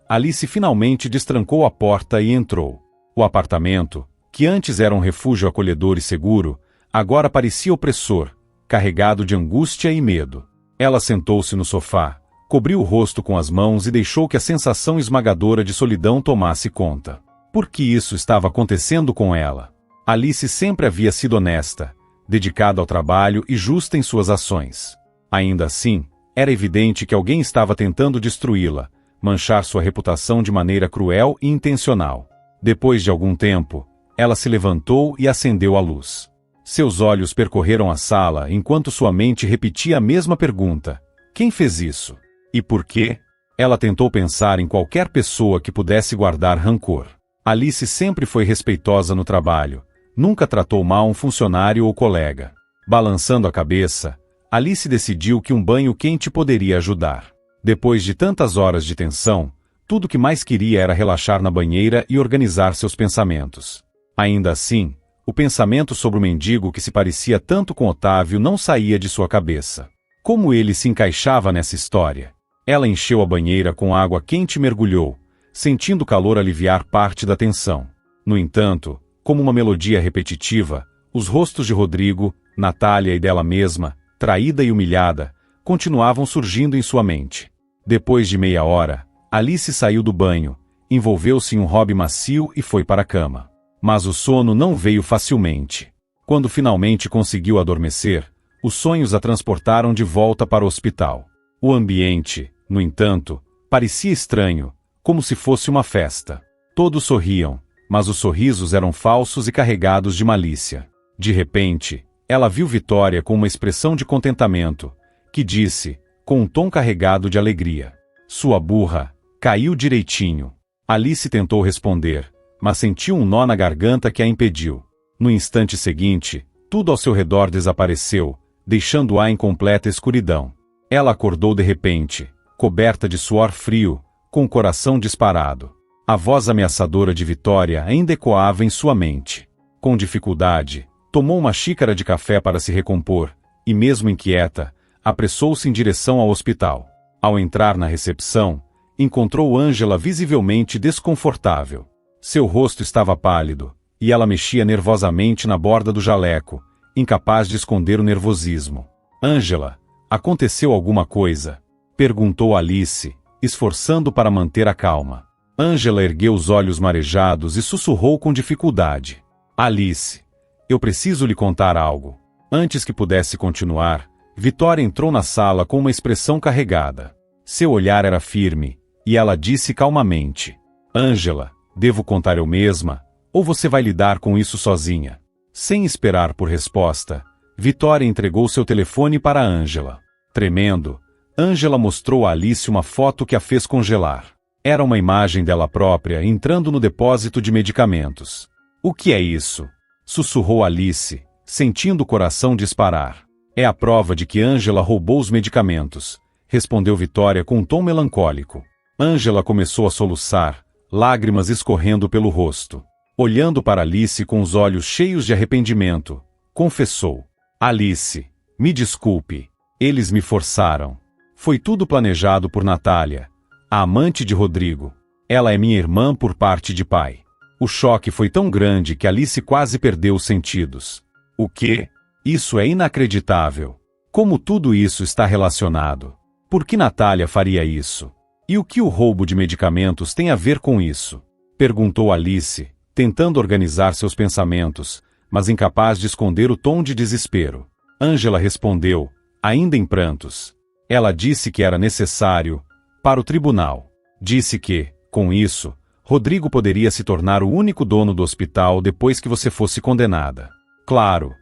Alice finalmente destrancou a porta e entrou. O apartamento, que antes era um refúgio acolhedor e seguro, agora parecia opressor, carregado de angústia e medo. Ela sentou-se no sofá, cobriu o rosto com as mãos e deixou que a sensação esmagadora de solidão tomasse conta. Por que isso estava acontecendo com ela? Alice sempre havia sido honesta, dedicada ao trabalho e justa em suas ações. Ainda assim, era evidente que alguém estava tentando destruí-la, manchar sua reputação de maneira cruel e intencional. Depois de algum tempo, ela se levantou e acendeu a luz. Seus olhos percorreram a sala enquanto sua mente repetia a mesma pergunta: quem fez isso? E por quê? Ela tentou pensar em qualquer pessoa que pudesse guardar rancor. Alice sempre foi respeitosa no trabalho, nunca tratou mal um funcionário ou colega. Balançando a cabeça, Alice decidiu que um banho quente poderia ajudar. Depois de tantas horas de tensão, tudo que mais queria era relaxar na banheira e organizar seus pensamentos. Ainda assim, o pensamento sobre o mendigo que se parecia tanto com Otávio não saía de sua cabeça. Como ele se encaixava nessa história? Ela encheu a banheira com água quente e mergulhou, sentindo o calor aliviar parte da tensão. No entanto, como uma melodia repetitiva, os rostos de Rodrigo, Natália e dela mesma, traída e humilhada, continuavam surgindo em sua mente. Depois de meia hora, Alice saiu do banho, envolveu-se em um robe macio e foi para a cama. Mas o sono não veio facilmente. Quando finalmente conseguiu adormecer, os sonhos a transportaram de volta para o hospital. O ambiente, no entanto, parecia estranho, como se fosse uma festa. Todos sorriam, mas os sorrisos eram falsos e carregados de malícia. De repente, ela viu Vitória com uma expressão de contentamento, que disse, com um tom carregado de alegria: "Sua burra, caiu direitinho." Alice tentou responder, mas sentiu um nó na garganta que a impediu. No instante seguinte, tudo ao seu redor desapareceu, deixando-a em completa escuridão. Ela acordou de repente, coberta de suor frio, com o coração disparado. A voz ameaçadora de Vitória ainda ecoava em sua mente. Com dificuldade, tomou uma xícara de café para se recompor, e mesmo inquieta, apressou-se em direção ao hospital. Ao entrar na recepção, encontrou Ângela visivelmente desconfortável. Seu rosto estava pálido, e ela mexia nervosamente na borda do jaleco, incapaz de esconder o nervosismo. Ângela, aconteceu alguma coisa? Perguntou Alice, esforçando para manter a calma. Ângela ergueu os olhos marejados e sussurrou com dificuldade. Alice, eu preciso lhe contar algo. Antes que pudesse continuar, Vitória entrou na sala com uma expressão carregada. Seu olhar era firme, e ela disse calmamente. Ângela, devo contar eu mesma, ou você vai lidar com isso sozinha? Sem esperar por resposta, Vitória entregou seu telefone para Ângela. Tremendo, Ângela mostrou a Alice uma foto que a fez congelar. Era uma imagem dela própria entrando no depósito de medicamentos. O que é isso? Sussurrou Alice, sentindo o coração disparar. É a prova de que Ângela roubou os medicamentos, respondeu Vitória com um tom melancólico. Ângela começou a soluçar, lágrimas escorrendo pelo rosto. Olhando para Alice com os olhos cheios de arrependimento, confessou. Alice, me desculpe, eles me forçaram. Foi tudo planejado por Natália, a amante de Rodrigo. Ela é minha irmã por parte de pai. O choque foi tão grande que Alice quase perdeu os sentidos. O quê? Isso é inacreditável. Como tudo isso está relacionado? Por que Natália faria isso? E o que o roubo de medicamentos tem a ver com isso? Perguntou Alice, tentando organizar seus pensamentos, mas incapaz de esconder o tom de desespero. Ângela respondeu, ainda em prantos. Ela disse que era necessário, para o tribunal. Disse que, com isso, Rodrigo poderia se tornar o único dono do hospital depois que você fosse condenada. Claro,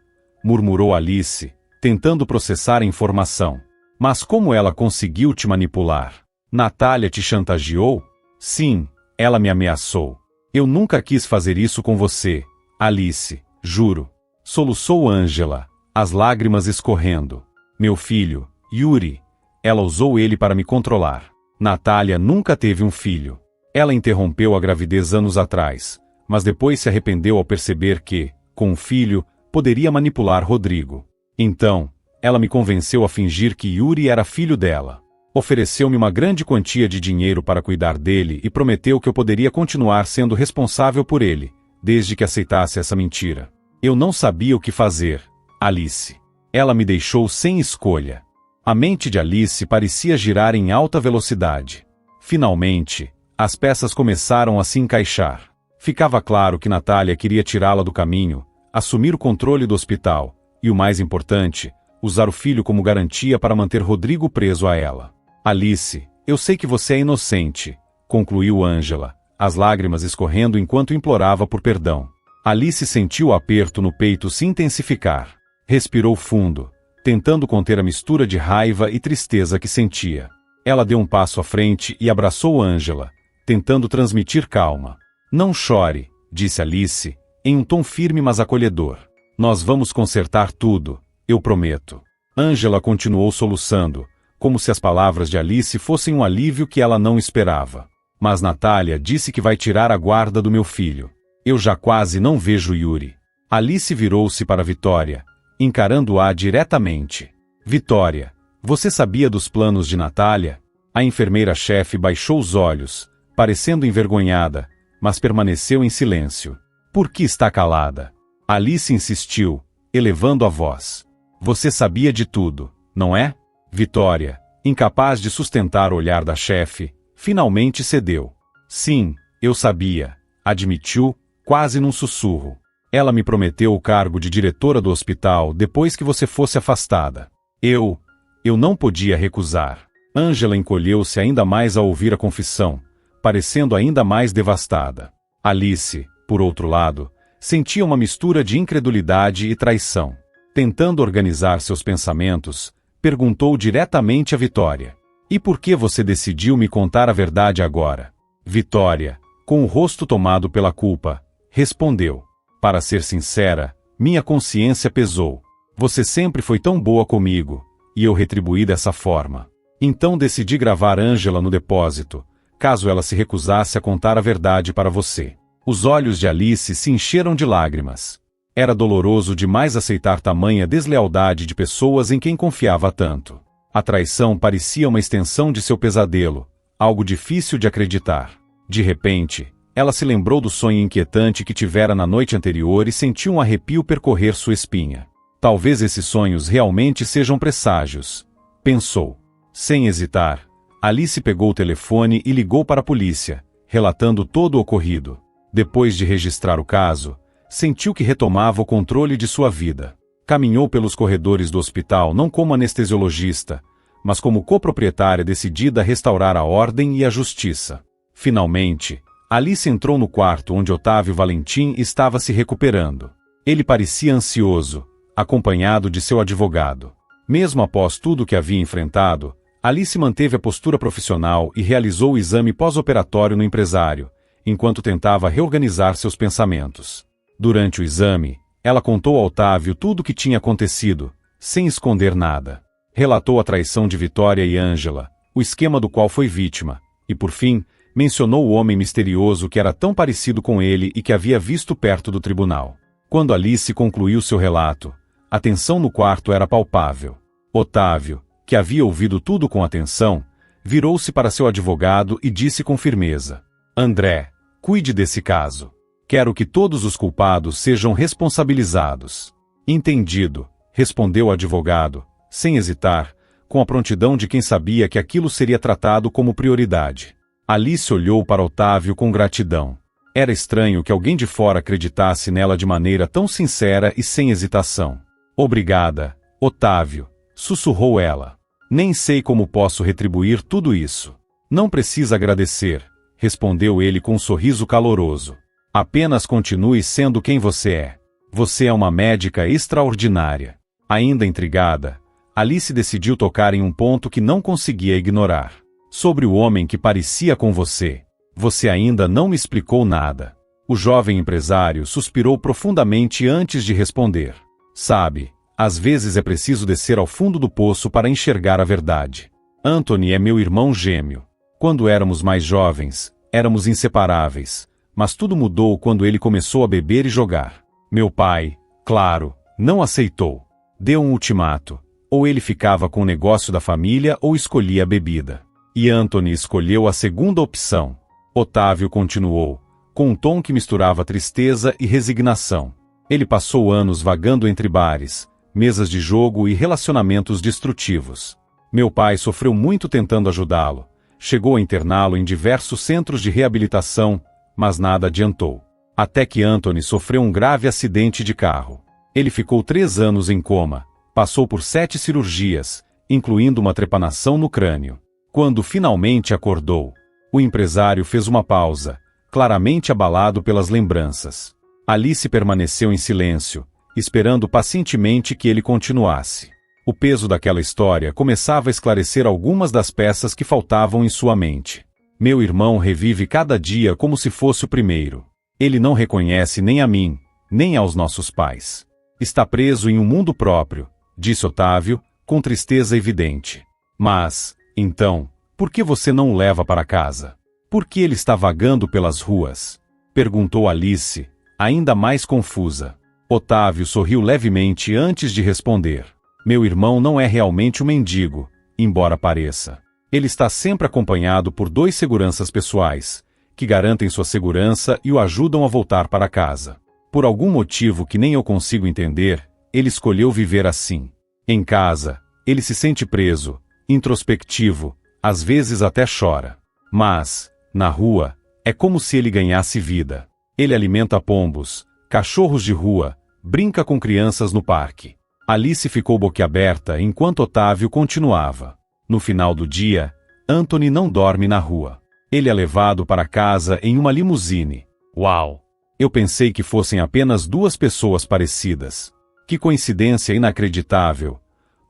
murmurou Alice, tentando processar a informação. Mas como ela conseguiu te manipular? Natália te chantageou? Sim, ela me ameaçou. Eu nunca quis fazer isso com você, Alice, juro. Soluçou Ângela, as lágrimas escorrendo. Meu filho, Yuri. Ela usou ele para me controlar. Natália nunca teve um filho. Ela interrompeu a gravidez anos atrás, mas depois se arrependeu ao perceber que, com um filho, poderia manipular Rodrigo. Então, ela me convenceu a fingir que Yuri era filho dela. Ofereceu-me uma grande quantia de dinheiro para cuidar dele e prometeu que eu poderia continuar sendo responsável por ele, desde que aceitasse essa mentira. Eu não sabia o que fazer, Alice. Ela me deixou sem escolha. A mente de Alice parecia girar em alta velocidade. Finalmente, as peças começaram a se encaixar. Ficava claro que Natália queria tirá-la do caminho, assumir o controle do hospital, e o mais importante, usar o filho como garantia para manter Rodrigo preso a ela. Alice, eu sei que você é inocente, concluiu Ângela, as lágrimas escorrendo enquanto implorava por perdão. Alice sentiu o aperto no peito se intensificar. Respirou fundo, tentando conter a mistura de raiva e tristeza que sentia. Ela deu um passo à frente e abraçou Ângela, tentando transmitir calma. Não chore, disse Alice, em um tom firme mas acolhedor. Nós vamos consertar tudo, eu prometo. Ângela continuou soluçando, como se as palavras de Alice fossem um alívio que ela não esperava. Mas Natália disse que vai tirar a guarda do meu filho. Eu já quase não vejo Yuri. Alice virou-se para Vitória, encarando-a diretamente. Vitória, você sabia dos planos de Natália? A enfermeira-chefe baixou os olhos, parecendo envergonhada, mas permaneceu em silêncio. Por que está calada? Alice insistiu, elevando a voz. Você sabia de tudo, não é? Vitória, incapaz de sustentar o olhar da chefe, finalmente cedeu. Sim, eu sabia, admitiu, quase num sussurro. Ela me prometeu o cargo de diretora do hospital depois que você fosse afastada. Eu não podia recusar. Ângela encolheu-se ainda mais ao ouvir a confissão, parecendo ainda mais devastada. Alice, por outro lado, sentia uma mistura de incredulidade e traição. Tentando organizar seus pensamentos, perguntou diretamente a Vitória. E por que você decidiu me contar a verdade agora? Vitória, com o rosto tomado pela culpa, respondeu. Para ser sincera, minha consciência pesou. Você sempre foi tão boa comigo, e eu retribuí dessa forma. Então decidi gravar Ângela no depósito, caso ela se recusasse a contar a verdade para você. Os olhos de Alice se encheram de lágrimas. Era doloroso demais aceitar tamanha deslealdade de pessoas em quem confiava tanto. A traição parecia uma extensão de seu pesadelo, algo difícil de acreditar. De repente, ela se lembrou do sonho inquietante que tivera na noite anterior e sentiu um arrepio percorrer sua espinha. Talvez esses sonhos realmente sejam presságios, pensou. Sem hesitar, Alice pegou o telefone e ligou para a polícia, relatando todo o ocorrido. Depois de registrar o caso, sentiu que retomava o controle de sua vida. Caminhou pelos corredores do hospital não como anestesiologista, mas como coproprietária decidida a restaurar a ordem e a justiça. Finalmente, Alice entrou no quarto onde Otávio Valentim estava se recuperando. Ele parecia ansioso, acompanhado de seu advogado. Mesmo após tudo o que havia enfrentado, Alice manteve a postura profissional e realizou o exame pós-operatório no empresário, enquanto tentava reorganizar seus pensamentos. Durante o exame, ela contou a Otávio tudo o que tinha acontecido, sem esconder nada. Relatou a traição de Vitória e Ângela, o esquema do qual foi vítima, e por fim, mencionou o homem misterioso que era tão parecido com ele e que havia visto perto do tribunal. Quando Alice concluiu seu relato, a tensão no quarto era palpável. Otávio, que havia ouvido tudo com atenção, virou-se para seu advogado e disse com firmeza: André, cuide desse caso. Quero que todos os culpados sejam responsabilizados. Entendido, respondeu o advogado, sem hesitar, com a prontidão de quem sabia que aquilo seria tratado como prioridade. Alice olhou para Otávio com gratidão. Era estranho que alguém de fora acreditasse nela de maneira tão sincera e sem hesitação. Obrigada, Otávio, sussurrou ela. Nem sei como posso retribuir tudo isso. Não precisa agradecer, respondeu ele com um sorriso caloroso. Apenas continue sendo quem você é. Você é uma médica extraordinária. Ainda intrigada, Alice decidiu tocar em um ponto que não conseguia ignorar. Sobre o homem que parecia com você. Você ainda não me explicou nada. O jovem empresário suspirou profundamente antes de responder. Sabe, às vezes é preciso descer ao fundo do poço para enxergar a verdade. Anthony é meu irmão gêmeo. Quando éramos mais jovens, éramos inseparáveis, mas tudo mudou quando ele começou a beber e jogar. Meu pai, claro, não aceitou. Deu um ultimato. Ou ele ficava com o negócio da família ou escolhia a bebida. E Anthony escolheu a segunda opção. Otávio continuou, com um tom que misturava tristeza e resignação. Ele passou anos vagando entre bares, mesas de jogo e relacionamentos destrutivos. Meu pai sofreu muito tentando ajudá-lo. Chegou a interná-lo em diversos centros de reabilitação, mas nada adiantou. Até que Anthony sofreu um grave acidente de carro. Ele ficou 3 anos em coma, passou por 7 cirurgias, incluindo uma trepanação no crânio. Quando finalmente acordou, o empresário fez uma pausa, claramente abalado pelas lembranças. Alice permaneceu em silêncio, esperando pacientemente que ele continuasse. O peso daquela história começava a esclarecer algumas das peças que faltavam em sua mente. Meu irmão revive cada dia como se fosse o primeiro. Ele não reconhece nem a mim, nem aos nossos pais. Está preso em um mundo próprio, disse Otávio, com tristeza evidente. Mas, então, por que você não o leva para casa? Por que ele está vagando pelas ruas? Perguntou Alice, ainda mais confusa. Otávio sorriu levemente antes de responder. Meu irmão não é realmente um mendigo, embora pareça. Ele está sempre acompanhado por 2 seguranças pessoais, que garantem sua segurança e o ajudam a voltar para casa. Por algum motivo que nem eu consigo entender, ele escolheu viver assim. Em casa, ele se sente preso, introspectivo, às vezes até chora. Mas, na rua, é como se ele ganhasse vida. Ele alimenta pombos, cachorros de rua, brinca com crianças no parque. Alice ficou boquiaberta enquanto Otávio continuava. No final do dia, Anthony não dorme na rua. Ele é levado para casa em uma limusine. Uau! Eu pensei que fossem apenas 2 pessoas parecidas. Que coincidência inacreditável!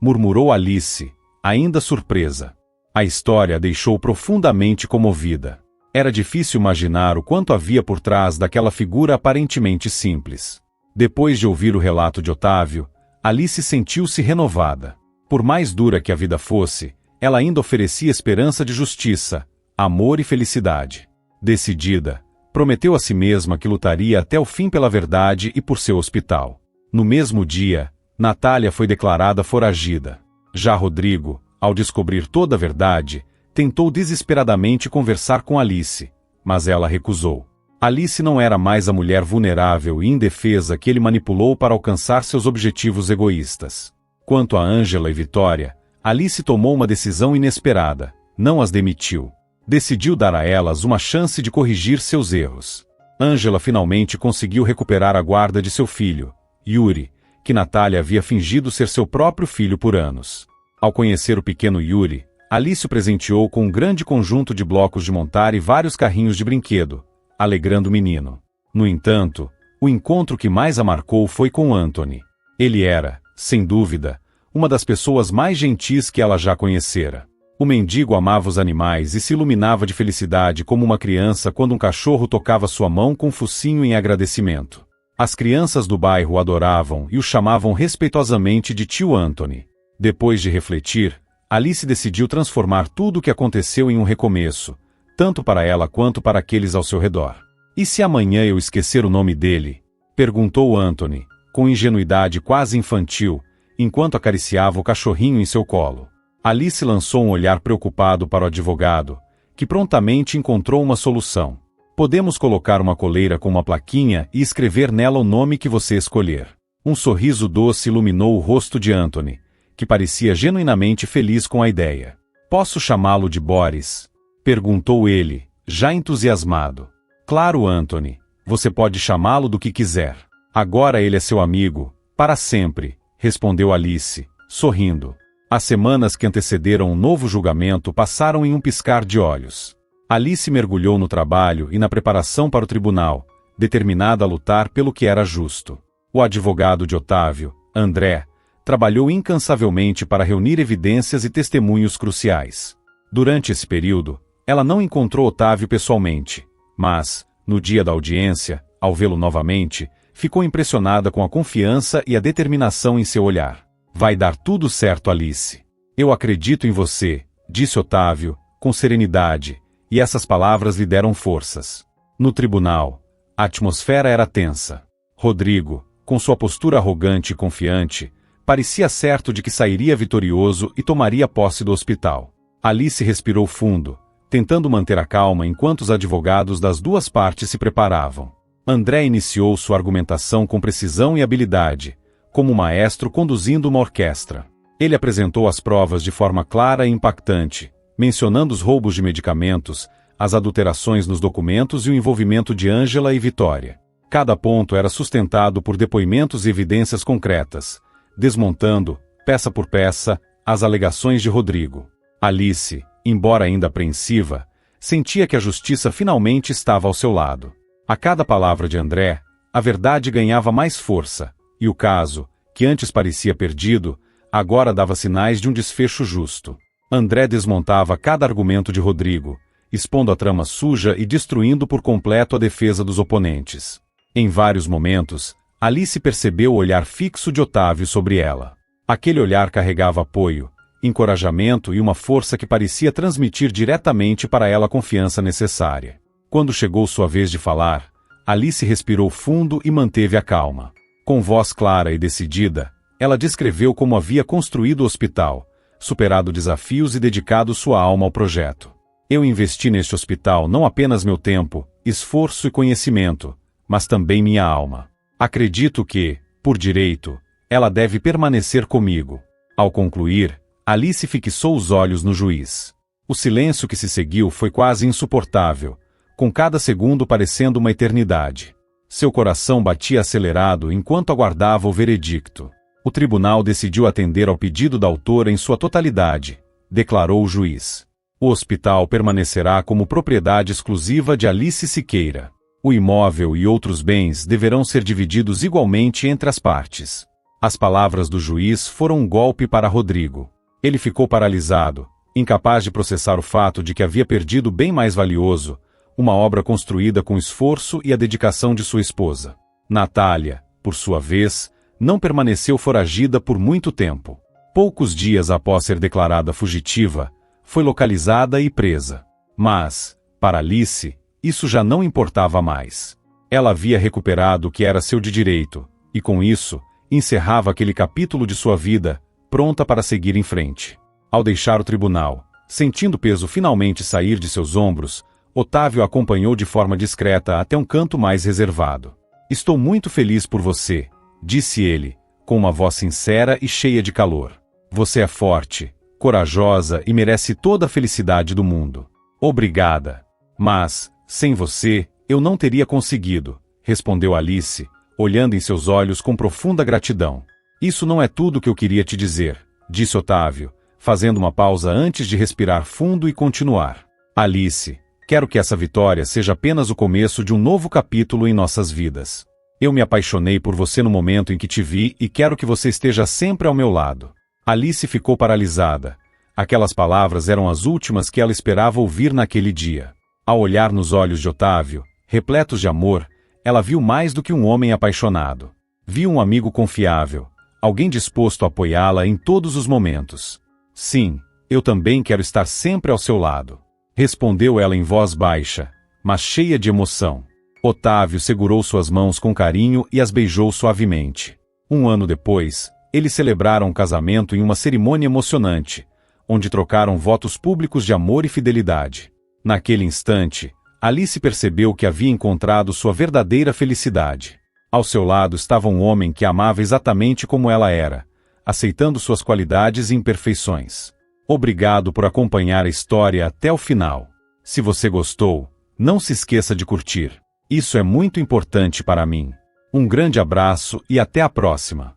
Murmurou Alice, ainda surpresa. A história a deixou profundamente comovida. Era difícil imaginar o quanto havia por trás daquela figura aparentemente simples. Depois de ouvir o relato de Otávio, Alice sentiu-se renovada. Por mais dura que a vida fosse, ela ainda oferecia esperança de justiça, amor e felicidade. Decidida, prometeu a si mesma que lutaria até o fim pela verdade e por seu hospital. No mesmo dia, Natália foi declarada foragida. Já Rodrigo, ao descobrir toda a verdade, Tentou desesperadamente conversar com Alice, mas ela recusou. Alice não era mais a mulher vulnerável e indefesa que ele manipulou para alcançar seus objetivos egoístas. Quanto a Angela e Vitória, Alice tomou uma decisão inesperada, não as demitiu. Decidiu dar a elas uma chance de corrigir seus erros. Angela finalmente conseguiu recuperar a guarda de seu filho, Yuri, que Natália havia fingido ser seu próprio filho por anos. Ao conhecer o pequeno Yuri, Alice o presenteou com um grande conjunto de blocos de montar e vários carrinhos de brinquedo, alegrando o menino. No entanto, o encontro que mais a marcou foi com Anthony. Ele era, sem dúvida, uma das pessoas mais gentis que ela já conhecera. O mendigo amava os animais e se iluminava de felicidade como uma criança quando um cachorro tocava sua mão com um focinho em agradecimento. As crianças do bairro o adoravam e o chamavam respeitosamente de tio Anthony. Depois de refletir, Alice decidiu transformar tudo o que aconteceu em um recomeço, tanto para ela quanto para aqueles ao seu redor. E se amanhã eu esquecer o nome dele? Perguntou Anthony, com ingenuidade quase infantil, enquanto acariciava o cachorrinho em seu colo. Alice lançou um olhar preocupado para o advogado, que prontamente encontrou uma solução. Podemos colocar uma coleira com uma plaquinha e escrever nela o nome que você escolher. Um sorriso doce iluminou o rosto de Anthony, que parecia genuinamente feliz com a ideia. Posso chamá-lo de Boris? Perguntou ele, já entusiasmado. Claro, Anthony, você pode chamá-lo do que quiser. Agora ele é seu amigo, para sempre, respondeu Alice, sorrindo. As semanas que antecederam um novo julgamento passaram em um piscar de olhos. Alice mergulhou no trabalho e na preparação para o tribunal, determinada a lutar pelo que era justo. O advogado de Otávio, André, trabalhou incansavelmente para reunir evidências e testemunhos cruciais. Durante esse período, ela não encontrou Otávio pessoalmente, mas, no dia da audiência, ao vê-lo novamente, ficou impressionada com a confiança e a determinação em seu olhar. Vai dar tudo certo, Alice. Eu acredito em você, disse Otávio, com serenidade, e essas palavras lhe deram forças. No tribunal, a atmosfera era tensa. Rodrigo, com sua postura arrogante e confiante, parecia certo de que sairia vitorioso e tomaria posse do hospital. Alice respirou fundo, tentando manter a calma enquanto os advogados das duas partes se preparavam. André iniciou sua argumentação com precisão e habilidade, como um maestro conduzindo uma orquestra. Ele apresentou as provas de forma clara e impactante, mencionando os roubos de medicamentos, as adulterações nos documentos e o envolvimento de Angela e Vitória. Cada ponto era sustentado por depoimentos e evidências concretas, desmontando, peça por peça, as alegações de Rodrigo. Alice, embora ainda apreensiva, sentia que a justiça finalmente estava ao seu lado. A cada palavra de André, a verdade ganhava mais força, e o caso, que antes parecia perdido, agora dava sinais de um desfecho justo. André desmontava cada argumento de Rodrigo, expondo a trama suja e destruindo por completo a defesa dos oponentes. Em vários momentos, Alice percebeu o olhar fixo de Otávio sobre ela. Aquele olhar carregava apoio, encorajamento e uma força que parecia transmitir diretamente para ela a confiança necessária. Quando chegou sua vez de falar, Alice respirou fundo e manteve a calma. Com voz clara e decidida, ela descreveu como havia construído o hospital, superado desafios e dedicado sua alma ao projeto. Eu investi neste hospital não apenas meu tempo, esforço e conhecimento, mas também minha alma. Acredito que, por direito, ela deve permanecer comigo. Ao concluir, Alice fixou os olhos no juiz. O silêncio que se seguiu foi quase insuportável, com cada segundo parecendo uma eternidade. Seu coração batia acelerado enquanto aguardava o veredicto. O tribunal decidiu atender ao pedido da autora em sua totalidade, declarou o juiz. O hospital permanecerá como propriedade exclusiva de Alice Siqueira. O imóvel e outros bens deverão ser divididos igualmente entre as partes. As palavras do juiz foram um golpe para Rodrigo. Ele ficou paralisado, incapaz de processar o fato de que havia perdido o bem mais valioso, uma obra construída com esforço e a dedicação de sua esposa. Natália, por sua vez, não permaneceu foragida por muito tempo. Poucos dias após ser declarada fugitiva, foi localizada e presa. Mas, para Alice, isso já não importava mais. Ela havia recuperado o que era seu de direito, e com isso, encerrava aquele capítulo de sua vida, pronta para seguir em frente. Ao deixar o tribunal, Sentindo o peso finalmente sair de seus ombros, Otávio a acompanhou de forma discreta até um canto mais reservado. Estou muito feliz por você, disse ele, com uma voz sincera e cheia de calor. Você é forte, corajosa e merece toda a felicidade do mundo. Obrigada. Mas, sem você, eu não teria conseguido, respondeu Alice, olhando em seus olhos com profunda gratidão. Isso não é tudo que eu queria te dizer, disse Otávio, fazendo uma pausa antes de respirar fundo e continuar. Alice, quero que essa vitória seja apenas o começo de um novo capítulo em nossas vidas. Eu me apaixonei por você no momento em que te vi e quero que você esteja sempre ao meu lado. Alice ficou paralisada. Aquelas palavras eram as últimas que ela esperava ouvir naquele dia. Ao olhar nos olhos de Otávio, repletos de amor, ela viu mais do que um homem apaixonado. Viu um amigo confiável, alguém disposto a apoiá-la em todos os momentos. Sim, eu também quero estar sempre ao seu lado, respondeu ela em voz baixa, mas cheia de emoção. Otávio segurou suas mãos com carinho e as beijou suavemente. Um ano depois, eles celebraram um casamento em uma cerimônia emocionante, onde trocaram votos públicos de amor e fidelidade. Naquele instante, Alice percebeu que havia encontrado sua verdadeira felicidade. Ao seu lado estava um homem que a amava exatamente como ela era, aceitando suas qualidades e imperfeições. Obrigado por acompanhar a história até o final. Se você gostou, não se esqueça de curtir. Isso é muito importante para mim. Um grande abraço e até a próxima.